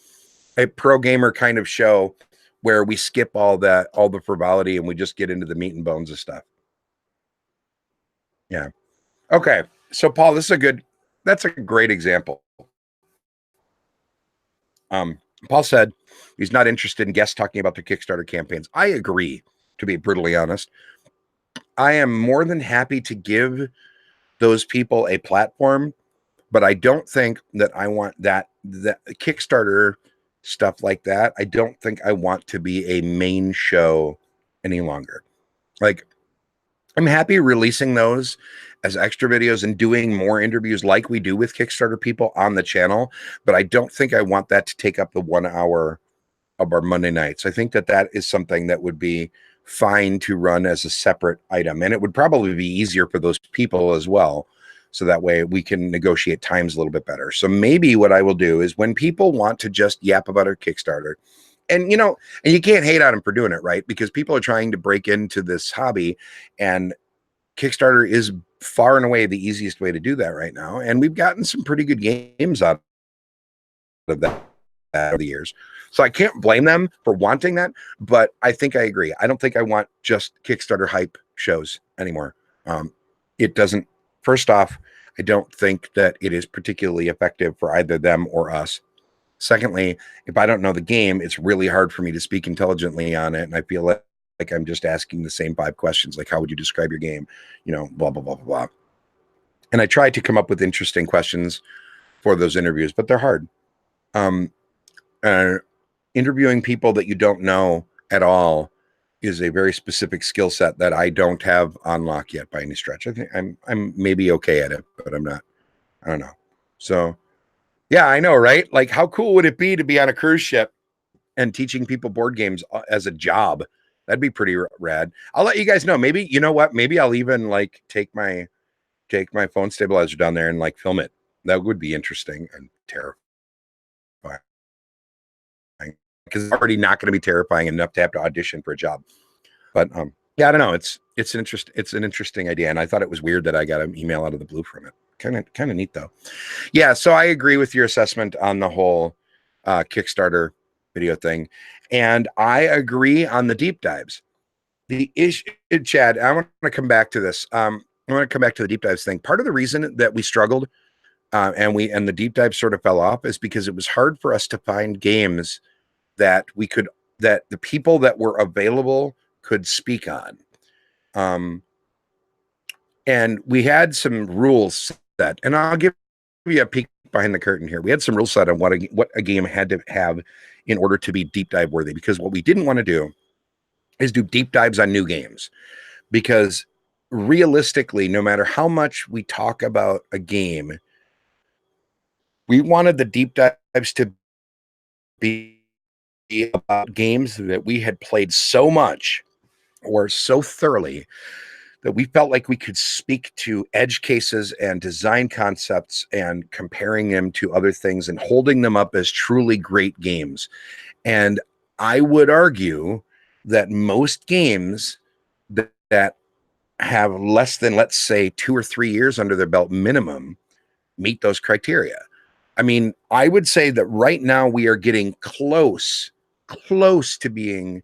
A pro gamer kind of show where we skip all the frivolity and we just get into the meat and bones of stuff. Yeah. Okay. So Paul, that's a great example. Paul said he's not interested in guests talking about their Kickstarter campaigns. I agree, to be brutally honest. I am more than happy to give those people a platform, but I don't think that I want that Kickstarter stuff like that. I don't think I want to be a main show any longer. Like, I'm happy releasing those as extra videos and doing more interviews like we do with Kickstarter people on the channel, but I don't think I want that to take up the 1 hour of our Monday nights. I think that that is something that would be fine to run as a separate item, and it would probably be easier for those people as well. So that way we can negotiate times a little bit better. So maybe what I will do is, when people want to just yap about our Kickstarter, and and you can't hate on them for doing it, right? Because people are trying to break into this hobby, and Kickstarter is far and away the easiest way to do that right now. And we've gotten some pretty good games out of that over the years. So I can't blame them for wanting that, but I think I agree. I don't think I want just Kickstarter hype shows anymore. It doesn't, first off, I don't think that it is particularly effective for either them or us. Secondly, if I don't know the game, it's really hard for me to speak intelligently on it. And I feel like I'm just asking the same 5 questions, like, how would you describe your game? Blah, blah, blah, blah, blah. And I tried to come up with interesting questions for those interviews, but they're hard. Interviewing people that you don't know at all is a very specific skill set that I don't have on lock yet by any stretch. I think I'm maybe okay at it, but I'm not. I don't know. So yeah, I know, right? Like, how cool would it be to be on a cruise ship and teaching people board games as a job? That'd be pretty rad. I'll let you guys know. Maybe, you know what? Maybe I'll even like take my phone stabilizer down there and like film it. That would be interesting and terrifying, because it's already not going to be terrifying enough to have to audition for a job. But yeah, I don't know. It's an interesting idea, and I thought it was weird that I got an email out of the blue from it. Kind of neat though. Yeah, so I agree with your assessment on the whole Kickstarter video thing, and I agree on the deep dives. The issue, Chad, I want to come back to this. I want to come back to the deep dives thing. Part of the reason that we struggled and the deep dive sort of fell off is because it was hard for us to find games that the people that were available could speak on. And we had some rules set, and I'll give you a peek behind the curtain here. We had some rules set on what a game had to have in order to be deep dive worthy, because what we didn't want to do is do deep dives on new games, because realistically, no matter how much we talk about a game, we wanted the deep dives to be about games that we had played so much or so thoroughly that we felt like we could speak to edge cases and design concepts and comparing them to other things and holding them up as truly great games. And I would argue that most games that have less than, let's say, 2 or 3 years under their belt minimum meet those criteria. I mean, I would say that right now we are getting close to being,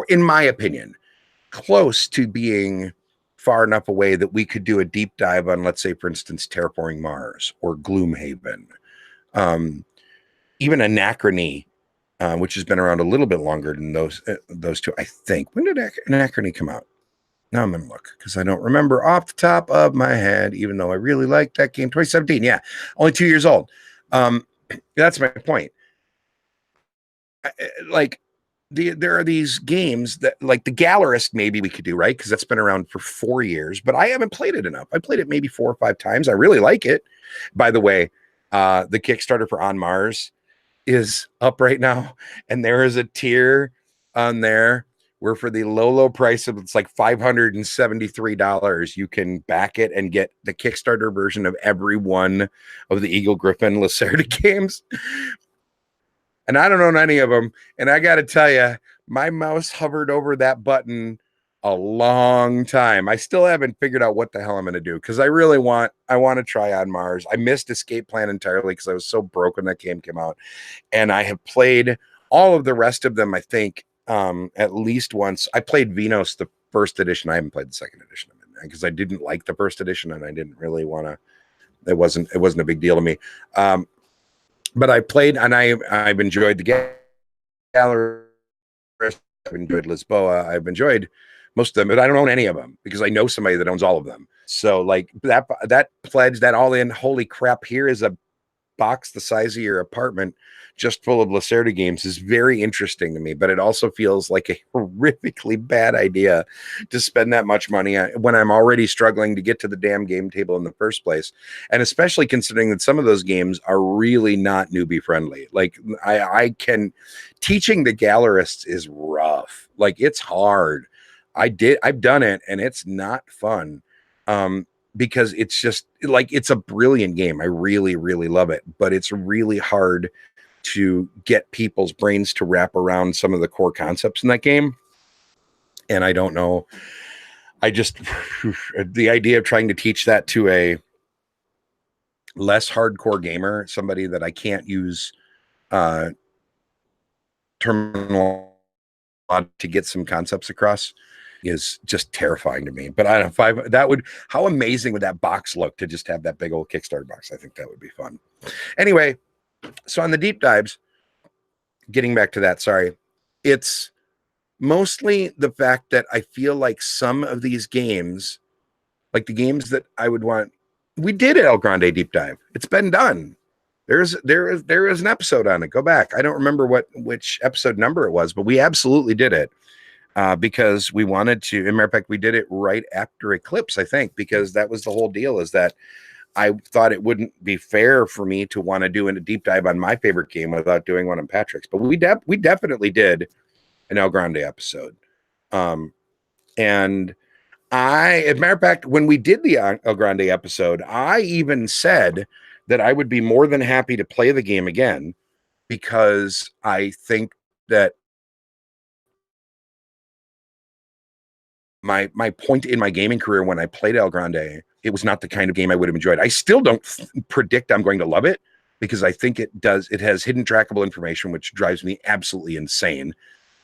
in my opinion, close to being far enough away that we could do a deep dive on, let's say, for instance, Terraforming Mars or Gloomhaven, even Anachrony, which has been around a little bit longer than those two, I think. When did Anachrony come out? Now I'm gonna look, because I don't remember off the top of my head, even though I really liked that game. 2017, yeah, only 2 years old. That's my point. Like, there are these games that, like the Gallerist, maybe we could do, right? Because that's been around for 4 years, but I haven't played it enough. I played it maybe 4 or 5 times. I really like it. By the way, the Kickstarter for On Mars is up right now, and there is a tier on there where for the low price of, it's like $573, you can back it and get the Kickstarter version of every one of the Eagle Griffin Lacerda games. And I don't own any of them. And I got to tell you, my mouse hovered over that button a long time. I still haven't figured out what the hell I'm going to do, because I want to try On Mars. I missed Escape Plan entirely because I was so broke when that game came out. And I have played all of the rest of them, I think, at least once. I played Venus, the first edition. I haven't played the second edition of it because I didn't like the first edition and I didn't really want to. It wasn't a big deal to me. But I played, and I've enjoyed the Gallery. I've enjoyed Lisboa. I've enjoyed most of them, but I don't own any of them because I know somebody that owns all of them. So like that pledge, that all in, holy crap, here is a box the size of your apartment just full of Lacerda games, is very interesting to me, but it also feels like a horrifically bad idea to spend that much money when I'm already struggling to get to the damn game table in the first place. And especially considering that some of those games are really not newbie friendly. Like teaching the Gallerists is rough. Like it's hard. I've done it and it's not fun. Because it's just like, it's a brilliant game. I really, really love it, but it's really hard to get people's brains to wrap around some of the core concepts in that game. And I don't know. I just, the idea of trying to teach that to a less hardcore gamer, somebody that I can't use terminal to get some concepts across, is just terrifying to me. But I don't know, how amazing would that box look to just have that big old Kickstarter box? I think that would be fun. Anyway, so on the deep dives, getting back to that, sorry, it's mostly the fact that I feel like some of these games, like the games that I would want, we did El Grande deep dive. It's been done. There is an episode on it. Go back. I don't remember which episode number it was, but we absolutely did it. Because we wanted to, in matter of fact, we did it right after Eclipse, I think, because that was the whole deal, is that I thought it wouldn't be fair for me to want to do a deep dive on my favorite game without doing one on Patrick's. But we definitely did an El Grande episode. And as a matter of fact, when we did the El Grande episode, I even said that I would be more than happy to play the game again, because I think that my point in my gaming career when I played El Grande, it was not the kind of game I would have enjoyed. I still don't predict I'm going to love it, because I think it has hidden trackable information, which drives me absolutely insane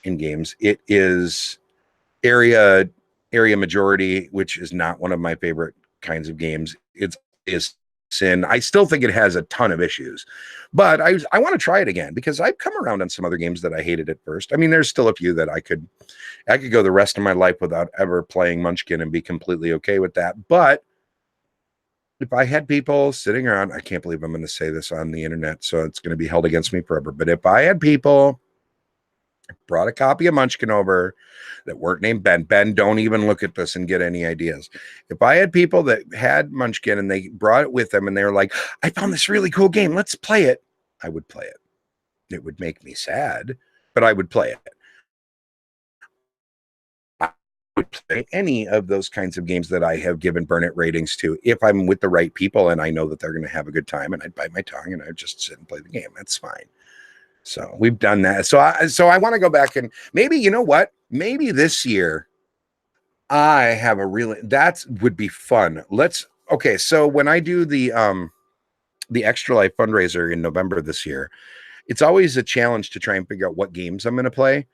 in games. It is area majority, which is not one of my favorite kinds of games. It is sin. I still think it has a ton of issues, but I want to try it again, because I've come around on some other games that I hated at first. I mean, there's still a few that I could go the rest of my life without ever playing Munchkin and be completely okay with that. But if I had people sitting around, I can't believe I'm going to say this on the internet, so it's going to be held against me forever. But if I had people brought a copy of Munchkin over that weren't named Ben, don't even look at this and get any ideas. If I had people that had Munchkin and they brought it with them and they were like, I found this really cool game, let's play it, I would play it. It would make me sad, but I would play it. I would play any of those kinds of games that I have given Burn It ratings to if I'm with the right people and I know that they're going to have a good time, and I'd bite my tongue and I'd just sit and play the game. That's fine. So we've done that. So I want to go back and maybe, you know what? Maybe this year I have that would be fun. Okay. So when I do the Extra Life fundraiser in November this year, it's always a challenge to try and figure out what games I'm going to play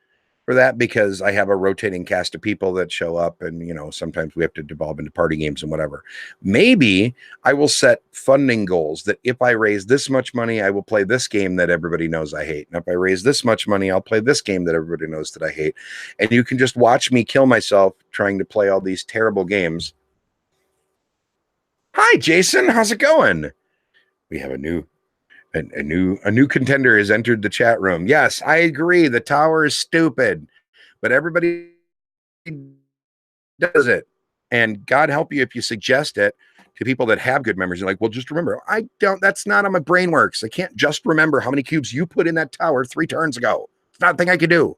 for that, because I have a rotating cast of people that show up, and sometimes we have to devolve into party games and whatever. Maybe I will set funding goals that if I raise this much money, I will play this game that everybody knows I hate, and if I raise this much money, I'll play this game that everybody knows that I hate. And you can just watch me kill myself trying to play all these terrible games. Hi Jason, how's it going? We have a new A new contender has entered the chat room. Yes, I agree. The tower is stupid, but everybody does it. And God help you if you suggest it to people that have good memories. You're like, well, just remember, I don't, that's not how my brain works. I can't just remember how many cubes you put in that tower 3 turns ago. It's not a thing I could do.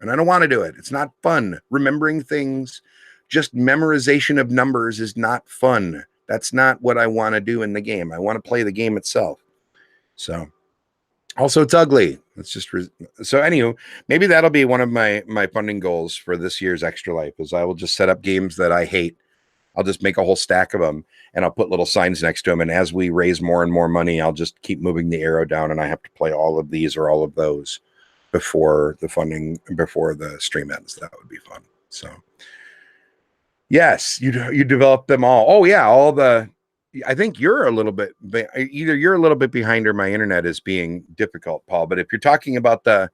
And I don't want to do it. It's not fun. Remembering things, just memorization of numbers is not fun. That's not what I want to do in the game. I want to play the game itself. So, also, it's ugly. It's just so. Anywho, maybe that'll be one of my funding goals for this year's Extra Life. Is I will just set up games that I hate. I'll just make a whole stack of them, and I'll put little signs next to them. And as we raise more and more money, I'll just keep moving the arrow down, and I have to play all of these or all of those before the stream ends. That would be fun. So, yes, you develop them all. Oh yeah, all the. I think you're a little bit either you're a little bit behind or my internet is being difficult, Paul. But if you're talking about the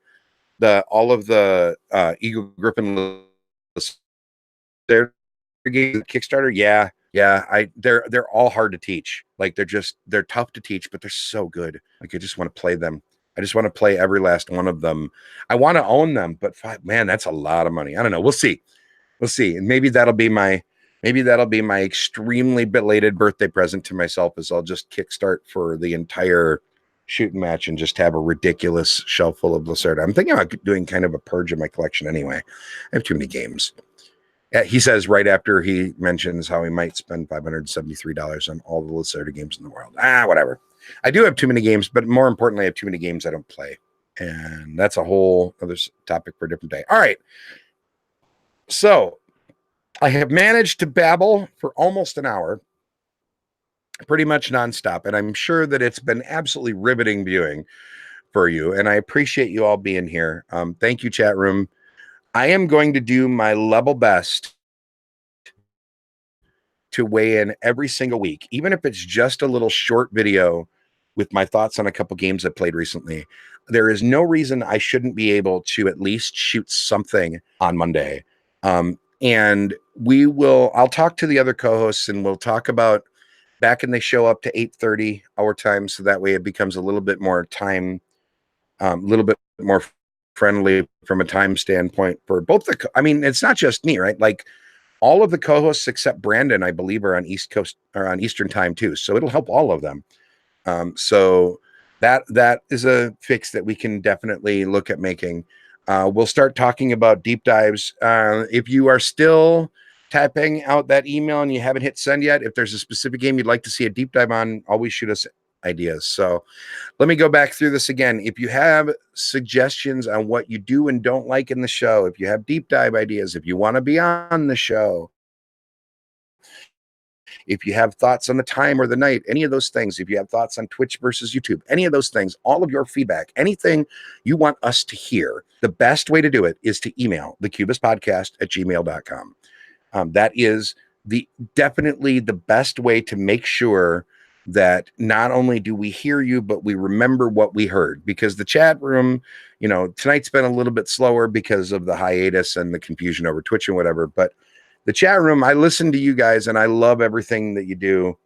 all of the Eagle Griffin their game Kickstarter, yeah, they're all hard to teach. Like they're tough to teach, but they're so good. Like I just want to play them. I just want to play every last one of them. I want to own them, but man, that's a lot of money. I don't know. We'll see. And maybe that'll be my extremely belated birthday present to myself is I'll just kickstart for the entire shooting match and just have a ridiculous shelf full of Lacerda. I'm thinking about doing kind of a purge of my collection anyway. I have too many games. He says right after he mentions how he might spend $573 on all the Lacerda games in the world. Whatever. I do have too many games, but more importantly, I have too many games I don't play. And that's a whole other topic for a different day. All right. So I have managed to babble for almost an hour, pretty much nonstop. And I'm sure that it's been absolutely riveting viewing for you. And I appreciate you all being here. Thank you, chat room. I am going to do my level best to weigh in every single week, even if it's just a little short video with my thoughts on a couple games I played recently. There is no reason I shouldn't be able to at least shoot something on Monday. And I'll talk to the other co-hosts and we'll talk about back and they show up to 8:30 our time. So that way it becomes a little bit more time, a little bit more friendly from a time standpoint for both it's not just me, right? Like all of the co-hosts except Brandon, I believe, are on East Coast or on Eastern time too. So it'll help all of them. So that is a fix that we can definitely look at making. We'll start talking about deep dives. If you are still typing out that email and you haven't hit send yet, if there's a specific game you'd like to see a deep dive on, always shoot us ideas. So let me go back through this again. If you have suggestions on what you do and don't like in the show, if you have deep dive ideas, if you want to be on the show, if you have thoughts on the time or the night, any of those things, if you have thoughts on Twitch versus YouTube, any of those things, all of your feedback, anything you want us to hear, the best way to do it is to email thecubistpodcast@gmail.com. That is definitely the best way to make sure that not only do we hear you, but we remember what we heard, because the chat room, tonight's been a little bit slower because of the hiatus and the confusion over Twitch and whatever, but the chat room, I listen to you guys and I love everything that you do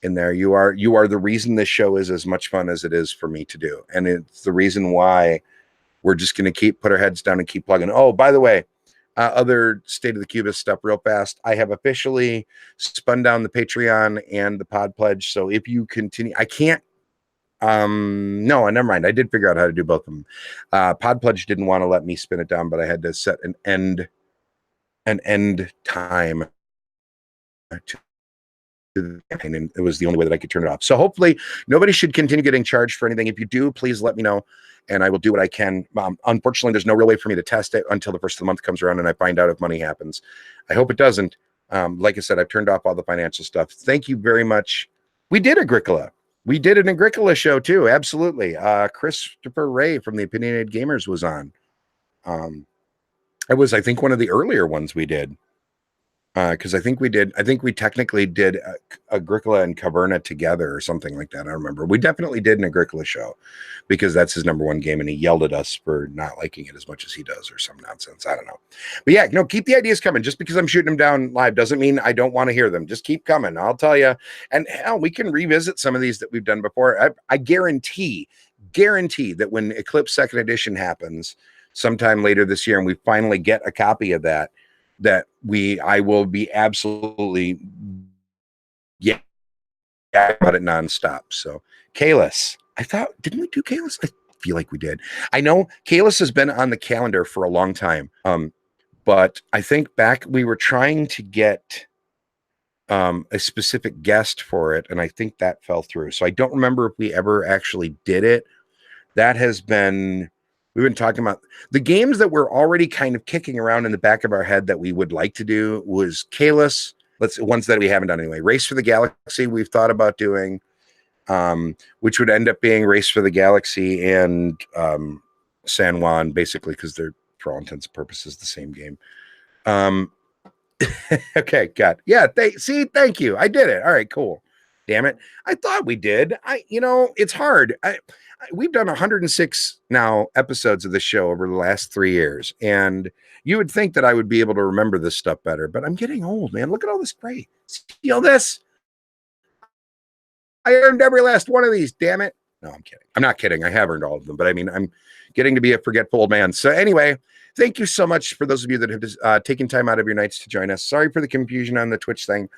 in there. You are the reason this show is as much fun as it is for me to do. And it's the reason why we're just going to put our heads down and keep plugging. Oh, by the way, other State of the Cubist stuff real fast. I have officially spun down the Patreon and the Pod Pledge. So if you continue, I can't, no, never mind. I did figure out how to do both of them. Pod Pledge didn't want to let me spin it down, but I had to set an end time to the campaign, and it was the only way that I could turn it off. So hopefully nobody should continue getting charged for anything. If you do, please let me know and I will do what I can. Unfortunately, there's no real way for me to test it until the first of the month comes around and I find out if money happens. I hope it doesn't. Like I said, I've turned off all the financial stuff. Thank you very much. We did Agricola. We did an Agricola show too. Absolutely. Christopher Ray from the Opinionated Gamers was on. It was, I think, one of the earlier ones we did. Because I think we technically did Agricola and Caverna together or something like that. I remember we definitely did an Agricola show because that's his number one game, and he yelled at us for not liking it as much as he does or some nonsense. I don't know. But yeah, no, keep the ideas coming. Just because I'm shooting them down live doesn't mean I don't want to hear them. Just keep coming. I'll tell you. And hell, we can revisit some of these that we've done before. I guarantee that when Eclipse Second Edition happens sometime later this year and we finally get a copy of that, I will be absolutely yeah about it nonstop. So Kalis, I thought, didn't we do Kalis? I feel like we did. I know Kalis has been on the calendar for a long time. But I think back we were trying to get a specific guest for it, and I think that fell through. So I don't remember if we ever actually did it. That has been, we've been talking about the games that we're already kind of kicking around in the back of our head that we would like to do was Kalis. Ones that we haven't done anyway. Race for the Galaxy, we've thought about doing, which would end up being Race for the Galaxy and San Juan, basically, because they're, for all intents and purposes, the same game. Okay, God. Yeah, thank you. I did it. All right, cool. Damn it. I thought we did. It's hard. We've done 106 now episodes of this show over the last 3 years, and you would think that I would be able to remember this stuff better, but I'm getting old, man. Look at all this gray. See all this? I earned every last one of these, damn it. No, I'm kidding. I'm not kidding. I have earned all of them, but I mean, I'm getting to be a forgetful old man. So anyway, thank you so much for those of you that have taken time out of your nights to join us. Sorry for the confusion on the Twitch thing.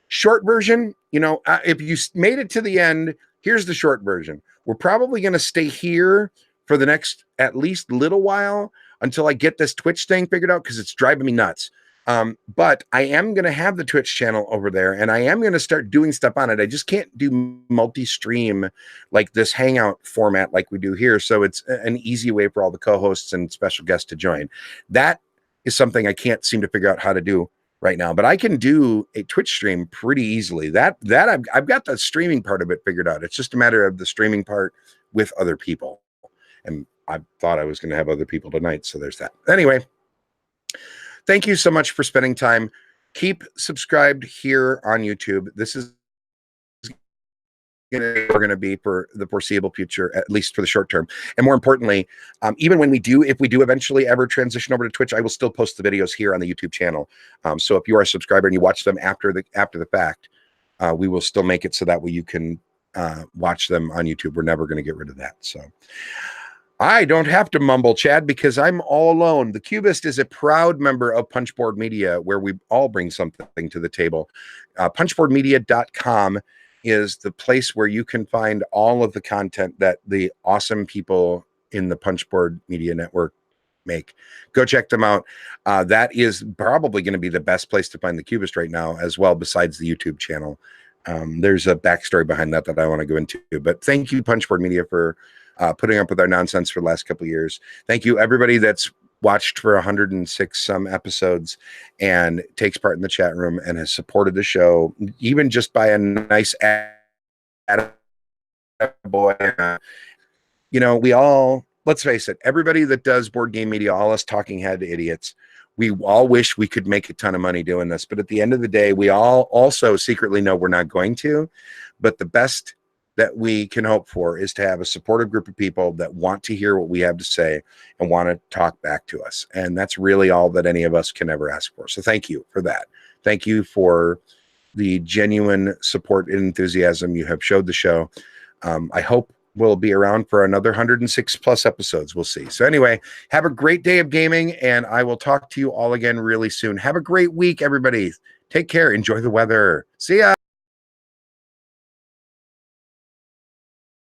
Short version, if you made it to the end, here's the short version. We're probably going to stay here for the next at least little while until I get this Twitch thing figured out because it's driving me nuts. But I am going to have the Twitch channel over there and I am going to start doing stuff on it. I just can't do multi-stream like this Hangout format like we do here. So it's an easy way for all the co-hosts and special guests to join. That is something I can't seem to figure out how to do right now, but I can do a Twitch stream pretty easily. That I've got the streaming part of it figured out. It's just a matter of the streaming part with other people. And I thought I was going to have other people tonight. So there's that. Anyway, thank you so much for spending time. Keep subscribed here on YouTube. This is we're going to be for the foreseeable future, at least for the short term. And more importantly, even when if we do eventually ever transition over to Twitch, I will still post the videos here on the YouTube channel. So if you are a subscriber and you watch them after the fact, we will still make it so that way you can watch them on YouTube. We're never going to get rid of that. So I don't have to mumble, Chad, because I'm all alone. The Cubist is a proud member of Punchboard Media, where we all bring something to the table. Punchboardmedia.com is the place where you can find all of the content that the awesome people in the Punchboard Media Network make. Go check them out. That is probably going to be the best place to find the Cubist right now as well, besides the YouTube channel. There's a backstory behind that I want to go into. But thank you, Punchboard Media, for putting up with our nonsense for the last couple of years. Thank you, everybody that's watched for 106 some episodes and takes part in the chat room and has supported the show, even just by a nice boy. We all, let's face it, everybody that does board game media, all us talking head idiots, we all wish we could make a ton of money doing this. But at the end of the day, we all also secretly know we're not going to. But the best that we can hope for is to have a supportive group of people that want to hear what we have to say and want to talk back to us. And that's really all that any of us can ever ask for. So thank you for that. Thank you for the genuine support and enthusiasm you have showed the show. I hope we'll be around for another 106 plus episodes. We'll see. So anyway, have a great day of gaming, and I will talk to you all again really soon. Have a great week, everybody. Take care. Enjoy the weather. See ya.